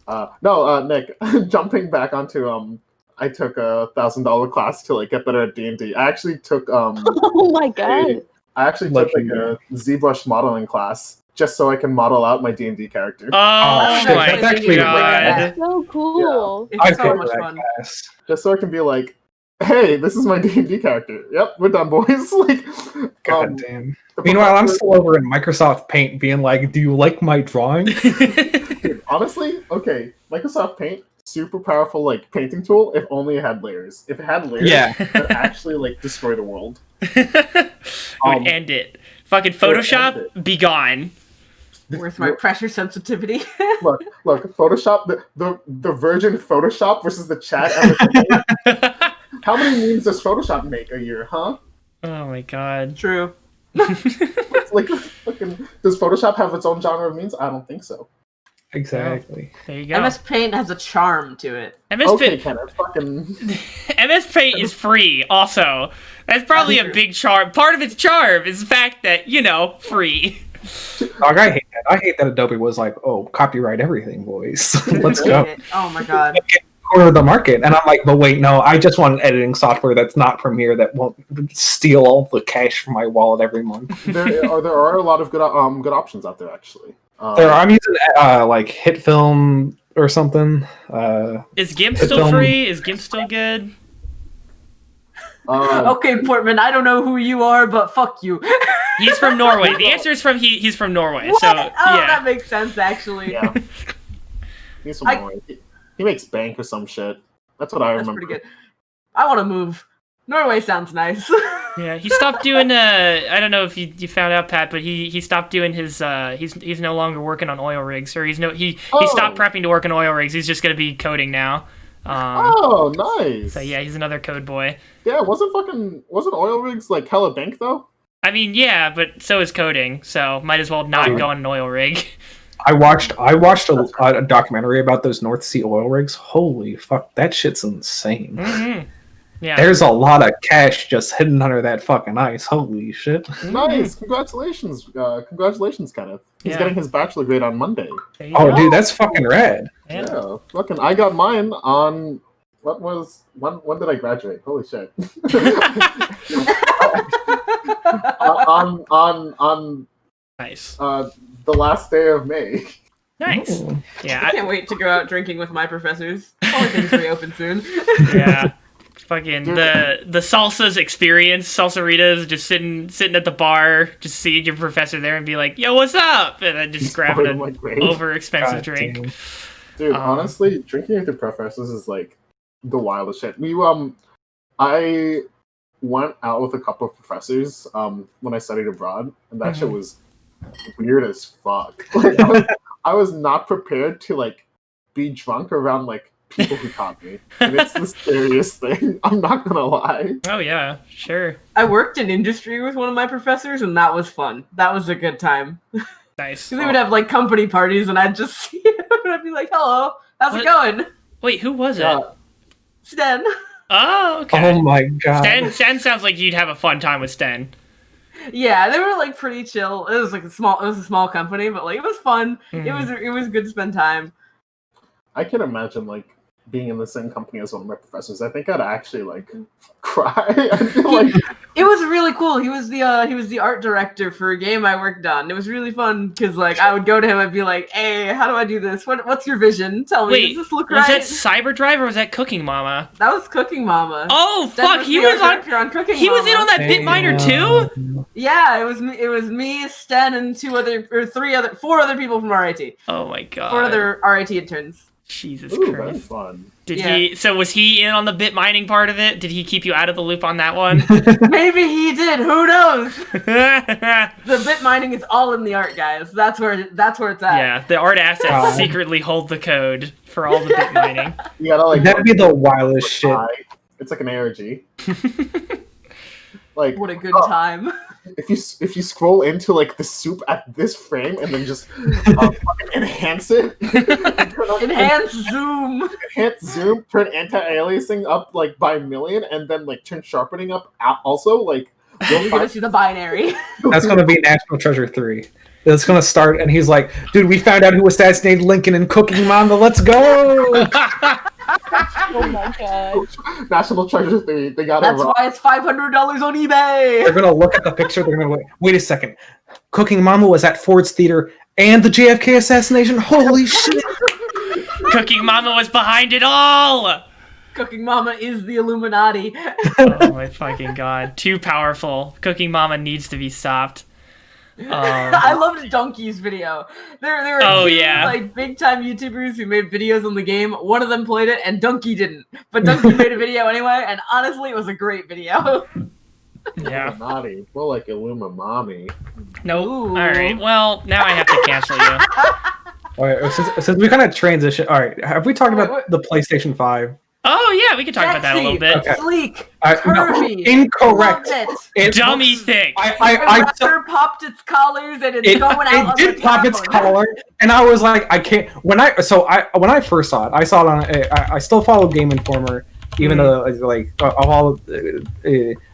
Nick, jumping back onto, I took a $1,000 class to like get better at D&D. I actually took, oh my god. I actually took like a ZBrush modeling class, just so I can model out my D&D character. Oh my that's actually god. That's so cool. Yeah. It's so much fun. Just so I can be like, hey, this is my D&D character. Yep, we're done, boys. Like, god damn. Meanwhile, I'm still over in Microsoft Paint being like, do you like my drawing? Dude, honestly, okay, Microsoft Paint, super powerful like painting tool, if only it had layers. If it had layers, it would actually like destroy the world. It would end it. Fucking Photoshop, be gone. Where's my pressure sensitivity? look, Photoshop, the virgin Photoshop versus the chat. How many memes does Photoshop make a year, huh? Oh my god. True. Like, fucking, does Photoshop have its own genre of memes? I don't think so. Exactly. There you go. MS Paint has a charm to it. MS Paint is free, also. That's probably a big charm. Part of its charm is the fact that, free. Dog, I hate that. I hate that Adobe was like, oh, copyright everything, boys. Let's go. Oh my god. Corner of the market. And I'm like, but wait, no, I just want an editing software that's not Premiere that won't steal all the cash from my wallet every month. There are a lot of good options out there, actually. I'm using like HitFilm or something. Is GIMP still free? Is GIMP still good? Okay, Portman, I don't know who you are, but fuck you. He's from Norway. The answer is he's from Norway. What? So yeah. That makes sense, actually. Yeah. He's from Norway. He makes bank or some shit. That's what I That's remember. pretty good. I want to move. Norway sounds nice. Yeah, he stopped doing. I don't know if you found out, Pat, but he stopped doing his. He's no longer working on oil rigs, or he stopped prepping to work on oil rigs. He's just gonna be coding now. Oh, nice. So yeah, he's another code boy. Yeah, wasn't oil rigs like hella bank though? I mean, yeah, but so is coding. So might as well not go on an oil rig. I watched a documentary about those North Sea oil rigs. Holy fuck, that shit's insane. Mm-hmm. Yeah. There's a lot of cash just hidden under that fucking ice. Holy shit. Nice. Congratulations. Congratulations, Kenneth. He's getting his bachelor grade on Monday. Oh, dude, that's fucking rad. Yeah. Fucking, I got mine on, when did I graduate? Holy shit. on nice. The last day of May. Nice. Yeah. I can't wait to go out drinking with my professors. All things reopen soon. Yeah. Fucking the salsas experience, salsaritas, just sitting at the bar, just seeing your professor there and be like, "Yo, what's up?" And then just grabbing an over expensive drink. Damn. Dude, honestly, drinking with your professors is like the wildest shit. I went out with a couple of professors when I studied abroad, and that shit was weird as fuck. Like, I was not prepared to like be drunk around like people who taught me, and it's the scariest thing. I'm not gonna lie. Oh yeah, sure. I worked in industry with one of my professors, and that was fun. That was a good time. Nice. Because we would have like company parties, and I'd just see him, and I'd be like, "Hello, how's it going?" Wait, who was it? Sten. Oh, okay. Oh my god. Sten sounds like you'd have a fun time with Sten. Yeah, they were like pretty chill. It was a small company, but like it was fun. It was good to spend time. I can imagine like being in the same company as one of my professors. I think I'd actually like cry. I feel like it was really cool. He was the art director for a game I worked on. It was really fun because like I would go to him and be like, "Hey, how do I do this? What's your vision? Tell me. Does this look right?" Was that Cyberdrive or was that Cooking Mama? That was Cooking Mama. Oh Sten fuck, he was on Cooking He was Mama. in on that Bitminer too? Yeah, it was me, Sten, and four other people from RIT. Oh my god. 4 other RIT interns. Jesus ooh, Christ. that's fun. So was he in on the bit mining part of it? Did he keep you out of the loop on that one? Maybe he did. Who knows? The bit mining is all in the art, guys. That's where it's at. Yeah, the art assets secretly hold the code for all the bit mining. You gotta like That'd be the wildest shit. It's like an ARG. Like What a good time. if you scroll into like the soup at this frame and then just fucking enhance it, Enhance zoom. enhance zoom, turn anti-aliasing up like by a million, and then like turn sharpening up also like. You're gonna see the binary. That's gonna be National Treasure 3. It's gonna start, and he's like, "Dude, we found out who assassinated Lincoln and Cooking Mama. Let's go!" Oh my god. National Treasure 3. They got That's it why it's $500 on eBay. They're gonna look at the picture. They're gonna wait a second. Cooking Mama was at Ford's Theater and the JFK assassination. Holy shit! Cooking Mama was behind it all! Cooking Mama is the Illuminati. Oh my fucking god. Too powerful. Cooking Mama needs to be stopped. I loved Donkey's video. There were two like big time YouTubers who made videos on the game. One of them played it and Donkey didn't. But Donkey made a video anyway, and honestly it was a great video. Yeah. Illuminati. More like Illumamami. Nope. Ooh. Alright, well, now I have to cancel you. Alright, since we kind of transition. Alright, have we talked about the PlayStation 5? Oh yeah, we can talk about that a little bit. Okay. Sleek, No, curvy, incorrect. loved it. Dummy thick. I Popped its collars and it's going out on it did the pop its telephone. collar, and I was like, I can't. When I first saw it, I saw it on. I still follow Game Informer, even though like of all that,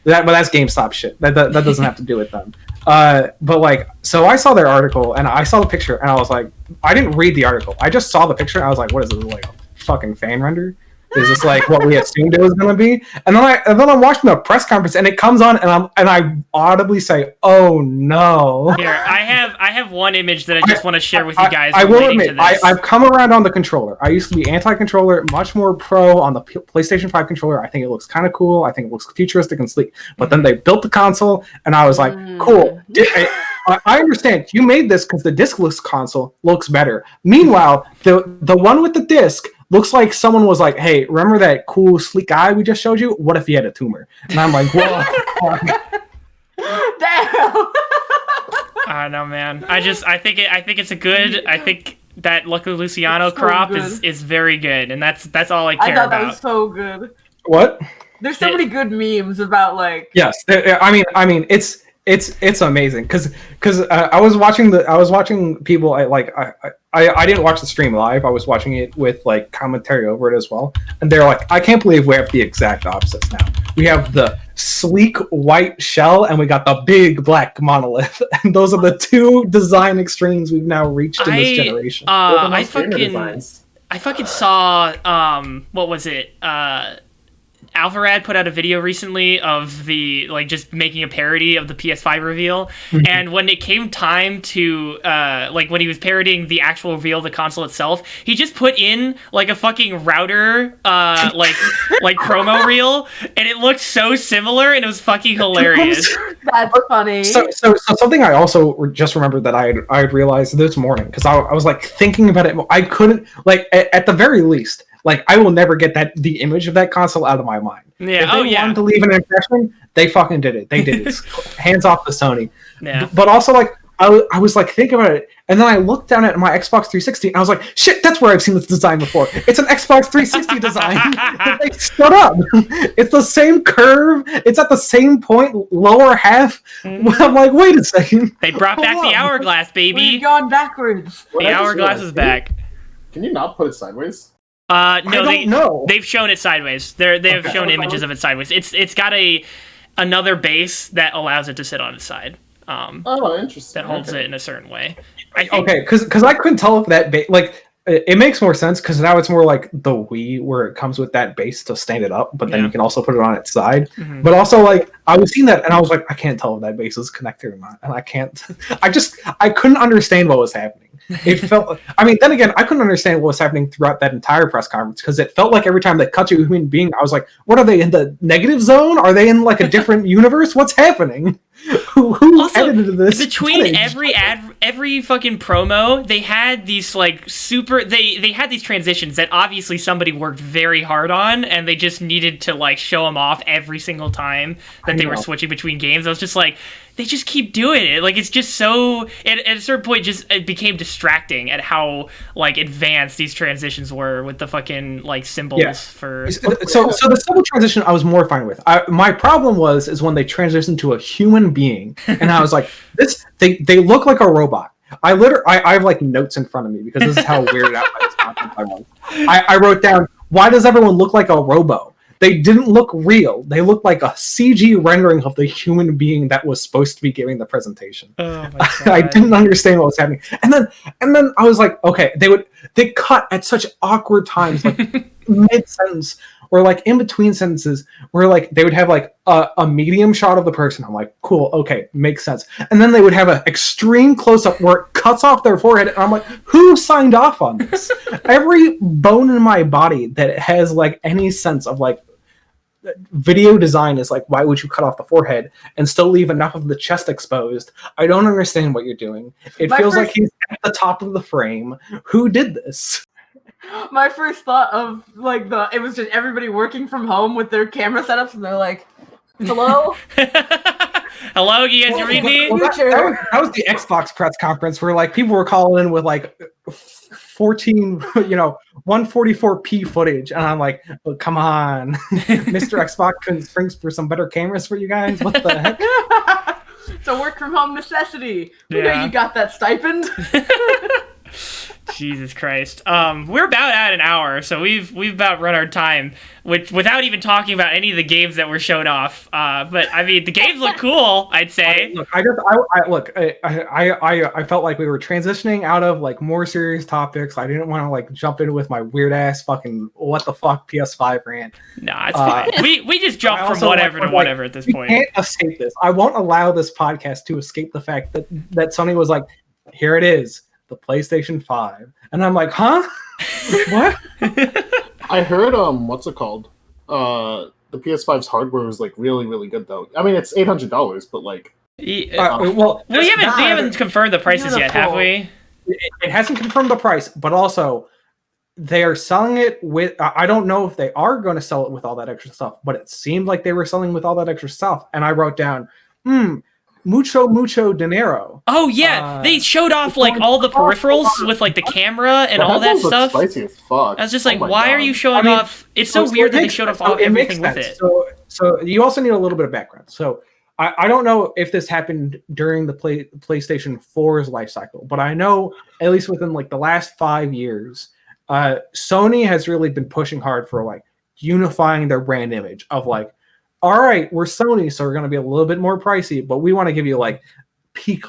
but that's GameStop shit. That doesn't have to do with them. But like, so I saw their article and I saw the picture and I was like, I didn't read the article. I just saw the picture and I was like, what is this, like a fucking fan render? Is this like what we assumed it was gonna be? And then I'm watching the press conference and it comes on and I audibly say, "Oh no!" Here, I have one image that I just want to share with you guys. I will relating admit, to this. I've come around on the controller. I used to be anti-controller, much more pro on the PlayStation 5 controller. I think it looks kind of cool. I think it looks futuristic and sleek. But then they built the console, and I was like, "Cool." I understand you made this because the discless console looks better. Meanwhile, the one with the disc looks like someone was like, hey, remember that cool sleek guy we just showed you? What if he had a tumor? And I'm like, whoa. Damn. I don't know, man. I think it's a good. I think that Lucky Luciano crop is very good, and that's all I care about. I thought that was so good. What? There's so many good memes about like. Yes, I mean, it's amazing because I was watching people. I didn't watch the stream live. I was watching it with like commentary over it as well, and they're like, I can't believe we have the exact opposites now. We have the sleek white shell, and we got the big black monolith, and those are the two design extremes we've now reached in this generation. I fucking saw what was it? Alvarad put out a video recently of the like just making a parody of the PS5 reveal, and when it came time to like when he was parodying the actual reveal of the console itself, he just put in like a fucking router like promo reel, and it looked so similar, and it was fucking hilarious. That's funny. So something I also just remembered that I had realized this morning, because I was like thinking about it. I couldn't like at the very least. Like, I will never get the image of that console out of my mind. Yeah. If they wanted to leave an impression, they fucking did it. They did it. Hands off to Sony. Yeah. But also, like, I was like thinking about it, and then I looked down at my Xbox 360, and I was like, shit, that's where I've seen this design before. It's an Xbox 360 design. They stood up. It's the same curve. It's at the same point, lower half. I'm like, wait a second. They brought back the hourglass, baby. We've gone backwards. The hourglass is back. Can you not put it sideways? No, they've shown it sideways. They've shown images of it sideways. It's got another base that allows it to sit on its side. Interesting. That holds it in a certain way. Because I couldn't tell if that like it makes more sense because now it's more like the Wii where it comes with that base to stand it up, but then you can also put it on its side. Mm-hmm. But also, like, I was seeing that and I was like, I can't tell if that base is connected or not, and I can't. I couldn't understand what was happening. It felt. I mean, then again, I couldn't understand what was happening throughout that entire press conference because it felt like every time they cut to a human being, I was like, "What are they in the negative zone? Are they in like a different universe? What's happening? Who also, edited this?" Between every fucking promo, they had these like super. They had these transitions that obviously somebody worked very hard on, and they just needed to like show them off every single time that they were switching between games. I was just like, they just keep doing it. Like, it's just so at a certain point, it became distracting at how like advanced these transitions were with the fucking like symbols for. So the symbol transition I was more fine with. My problem is when they transitioned to a human being, and I was like, they look like a robot. I have like notes in front of me because this is how weirded out by this content I was. I wrote down, why does everyone look like a robo? They didn't look real. They looked like a CG rendering of the human being that was supposed to be giving the presentation. Oh my God. I didn't understand what was happening. And then I was like, okay, they cut at such awkward times, like mid-sentence or like in between sentences where like they would have like a medium shot of the person. I'm like, cool, okay, makes sense. And then they would have an extreme close-up where it cuts off their forehead, and I'm like, who signed off on this? Every bone in my body that has like any sense of like video design is like, why would you cut off the forehead and still leave enough of the chest exposed? I don't understand what you're doing. It feels like he's at the top of the frame. Who did this? My first thought of like it was just everybody working from home with their camera setups, and they're like, hello? Hello, you guys read me? That was the Xbox press conference where like people were calling in with like 144p footage, and I'm like, oh, come on. Mr. Xbox couldn't spring for some better cameras for you guys? What the heck? It's a work from home necessity. We know you got that stipend. Jesus Christ. We're about at an hour, so we've about run our time, which without even talking about any of the games that were shown off. But I mean, the games look cool, I'd say. I felt like we were transitioning out of like more serious topics. I didn't want to like jump in with my weird ass fucking what the fuck PS5 rant. Nah, it's fine. We just jump from whatever to whatever at this point. We can't escape this. I won't allow this podcast to escape the fact that Sony was like, here it is. The PlayStation 5. And I'm like, huh? What? I heard what's it called? The PS5's hardware was like really, really good though. I mean, it's $800, but like we haven't confirmed the prices yet, have we? It hasn't confirmed the price, but also they are selling it with. I don't know if they are going to sell it with all that extra stuff, but it seemed like they were selling with all that extra stuff. And I wrote down, mucho dinero. Oh yeah, they showed off like all the peripherals with like the camera and all that stuff. Spicy as fuck. I was just like, why are you showing off? It's so weird that they showed off everything with it. So you also need a little bit of background. So I don't know if this happened during the PlayStation 4's life cycle, but I know at least within like the last 5 years, Sony has really been pushing hard for like unifying their brand image of like, all right, we're Sony, so we're going to be a little bit more pricey, but we want to give you like peak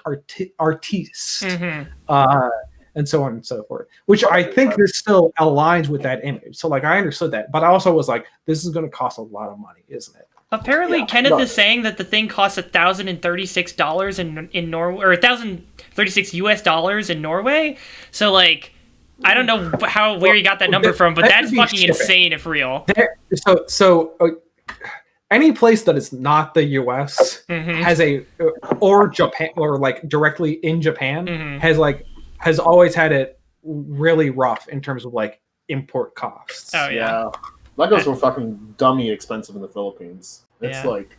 artiste, and so on and so forth, which I think this still aligns with that image. So like I understood that, but I also was like, this is going to cost a lot of money, isn't it? Apparently, Kenneth is saying that the thing costs $1,036 in Norway, or $1,036 in Norway. So, like, I don't know where he got that number from, but that's fucking insane if real. Any place that is not the U.S. has or Japan, or like directly in Japan, has always had it really rough in terms of like import costs. Oh yeah. Legos were fucking dummy expensive in the Philippines. It's like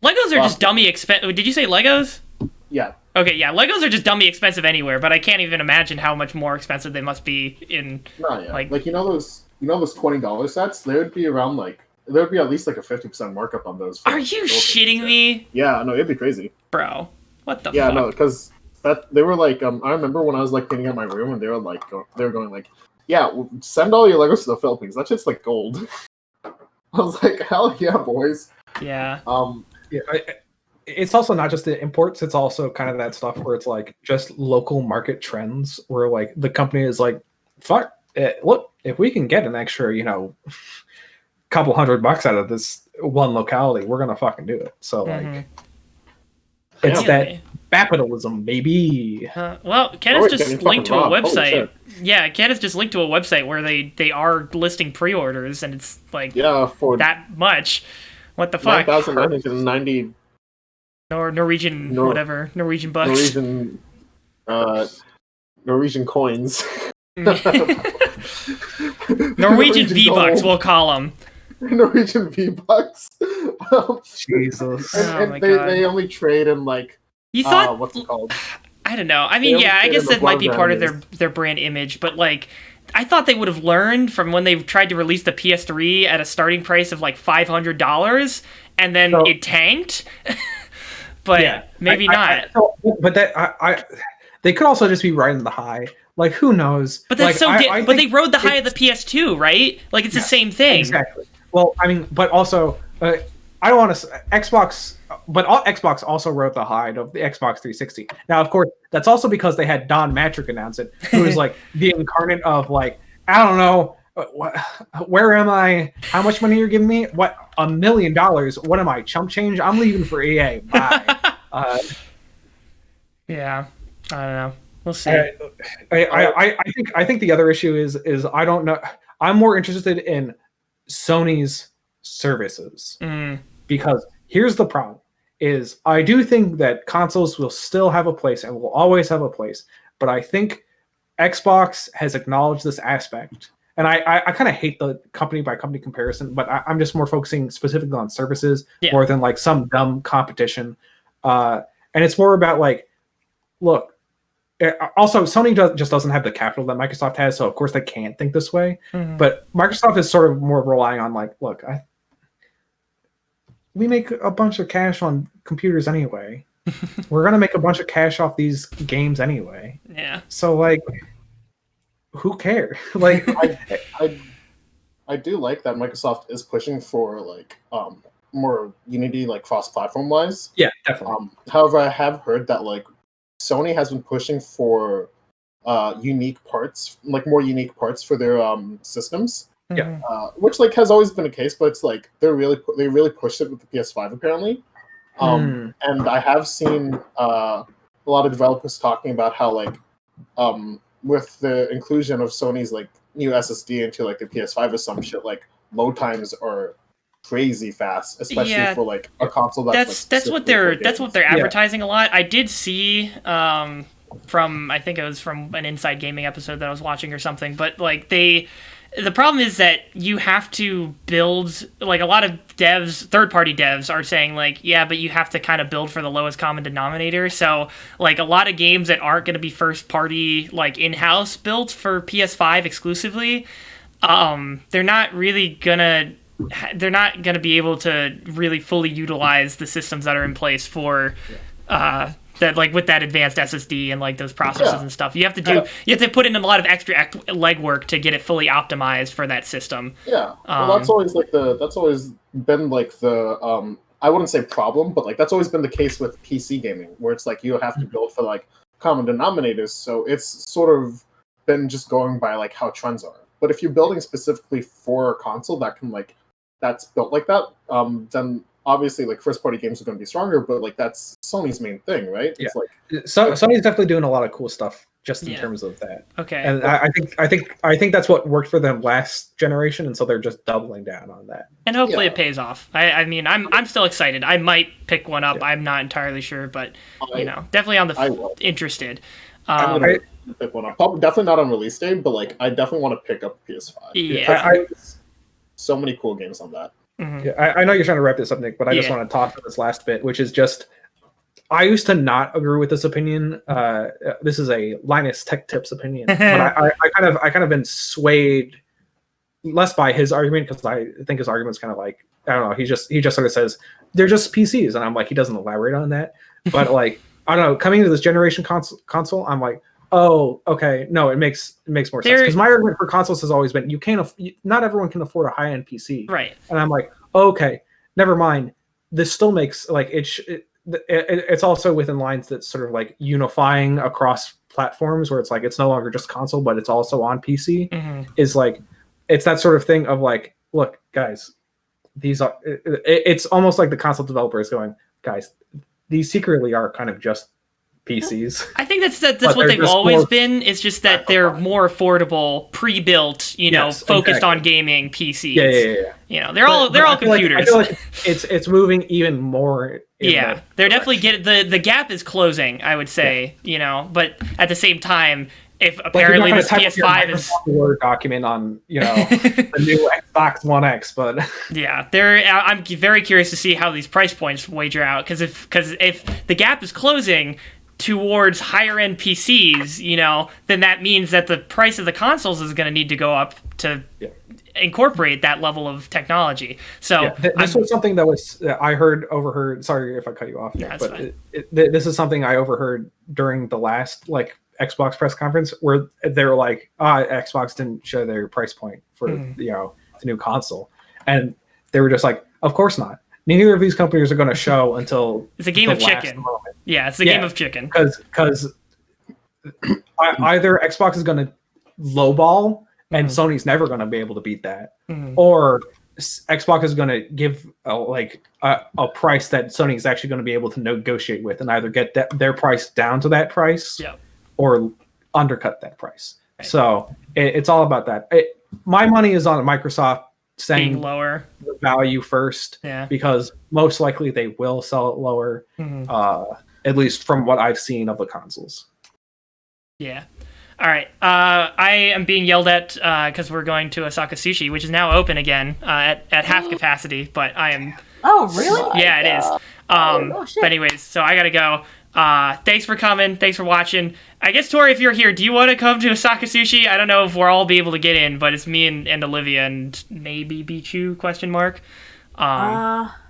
Legos are just dummy expensive. Did you say Legos? Yeah. Okay, yeah. Legos are just dummy expensive anywhere, but I can't even imagine how much more expensive they must be in. Like those $20 sets. They would be around like there would be at least like a 50% markup on those. Are you shitting me? Yeah, no, it'd be crazy, bro. What the? Yeah, fuck? no, because they were like I remember when I was like cleaning out my room and they were like going like, yeah, send all your Legos to the Philippines. That's just like gold. I was like, hell yeah, boys. Yeah. It's also not just the imports. It's also kind of that stuff where it's like just local market trends where like the company is like, fuck it, look, if we can get an extra, couple $100 out of this one locality, we're going to fucking do it. So like, it's that capitalism, baby. Well, Kenneth just linked to a website. Yeah, Kenneth just linked to a website where they are listing pre-orders, and it's like for that much. What the fuck? 9,990 Norwegian whatever. Norwegian bucks. Norwegian coins. Norwegian V-bucks, we'll call them. Norwegian V-bucks. Jesus. And they only trade in like you thought what's it called? I don't know. I mean, yeah, I guess that might be part of their brand image, but like I thought they would have learned from when they tried to release the PS3 at a starting price of like $500 and then it tanked. But maybe not. They could also just be riding the high. Like, who knows? But that's like, but they rode the high of the PS2, right? Like, it's the same thing. Exactly. Well, I mean, but also, I don't want to Xbox, but Xbox also rode the high of the Xbox 360. Now, of course, that's also because they had Don Matrick announce it, who is like the incarnate of like, I don't know, where am I? How much money you're giving me? What, $1 million? What am I, chump change? I'm leaving for EA. Bye. Yeah, I don't know. We'll see. I think the other issue is I don't know. I'm more interested in Sony's services because here's the problem: is I do think that consoles will still have a place and will always have a place, but I think Xbox has acknowledged this aspect. And I kind of hate the company by company comparison, but I'm just more focusing specifically on services more than like some dumb competition. And it's more about like, look, also Sony just doesn't have the capital that Microsoft has, so of course they can't think this way. But Microsoft is sort of more relying on like, look, we make a bunch of cash on computers anyway. We're gonna make a bunch of cash off these games anyway. Yeah. So like, who cares? Like, I do like that Microsoft is pushing for like more Unity, like cross-platform wise. Yeah, definitely. However, I have heard that like Sony has been pushing for unique parts, like more unique parts for their systems. Yeah. Which like has always been a case, but it's like they really pushed it with the PS5 apparently. And I have seen a lot of developers talking about how like with the inclusion of Sony's like new SSD into like the PS5 or some shit, like load times are crazy fast, especially for like a console that's what they're advertising a lot. I did see I think it was from an Inside Gaming episode that I was watching or something. But like the problem is that you have to build, like, a lot of devs, third-party devs are saying, like, yeah, but you have to kind of build for the lowest common denominator. So, like, a lot of games that aren't going to be first-party, like, in-house built for PS5 exclusively, they're not gonna be able to really fully utilize the systems that are in place for that, like, with that advanced SSD and like those processors and stuff. You have to put in a lot of extra legwork to get it fully optimized for that system. Yeah, well, that's always been like the I wouldn't say problem, but like that's always been the case with PC gaming, where it's like you have to build for like common denominators. So it's sort of been just going by like how trends are. But if you're building specifically for a console that's built like that, then obviously like first party games are going to be stronger, but like that's Sony's main thing, right? Yeah. It's like Sony's definitely doing a lot of cool stuff just in terms of that. Okay. And I think that's what worked for them last generation, and so they're just doubling down on that. And hopefully it pays off. I mean, I'm still excited. I might pick one up. I'm not entirely sure, but definitely on the interested. I'm gonna pick one up. Probably definitely not on release day, but like I definitely want to pick up PS5. Yeah. So many cool games on that. Mm-hmm. Yeah, I know you're trying to wrap this up, Nick, but I just want to talk to this last bit, which is just, I used to not agree with this opinion. This is a Linus Tech Tips opinion, but I kind of been swayed less by his argument, because I think his argument's kind of like, I don't know, he just sort of says they're just PCs, and I'm like, he doesn't elaborate on that. But like, I don't know, coming into this generation console, I'm like, oh, okay, no, it makes more sense, because my argument for consoles has always been not everyone can afford a high-end PC, right? And I'm like, okay, never mind. This still makes like it's also within lines that's sort of like unifying across platforms, where it's like it's no longer just console, but it's also on PC. Is like, it's that sort of thing of like, look, guys, these are. It's almost like the console developer is going, guys, these secretly are kind of just PCs. I think that's what they've always been. It's just that they're more affordable, pre-built, focused on gaming PCs. Yeah. They're all computers. I feel like it's moving even more. They're definitely the gap is closing, I would say. But at the same time, if apparently this PS5 is Word document on the new Xbox One X, but I'm very curious to see how these price points wager out, because if the gap is closing towards higher end PCs, then that means that the price of the consoles is going to need to go up to incorporate that level of technology. So this was something that was overheard. Sorry if I cut you off, Nick, but this is something I overheard during the last Xbox press conference, where they were like, Xbox didn't show their price point for the new console, and they were just like, of course not. Neither of these companies are going to show until it's a game of chicken. Moment. Yeah, it's a game of chicken. Because either Xbox is going to lowball, and Sony's never going to be able to beat that, or Xbox is going to give a price that Sony is actually going to be able to negotiate with, and either get their price down to that price, or undercut that price. Right. So it's all about that. My money is on Microsoft saying lower the value first, because most likely they will sell it lower, at least from what I've seen of the consoles. Yeah. All right. I am being yelled at because we're going to Osaka Sushi, which is now open again at half capacity, but I am... Oh, really? Yeah, it is. But anyways, so I gotta go. Thanks for coming. Thanks for watching. I guess, Tori, if you're here, do you want to come to Osaka Sushi? I don't know if we'll all be able to get in, but it's me and Olivia and maybe Bichu, ?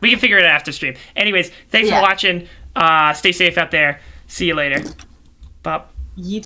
We can figure it out after stream. Anyways, thanks for watching. Stay safe out there. See you later. Bye.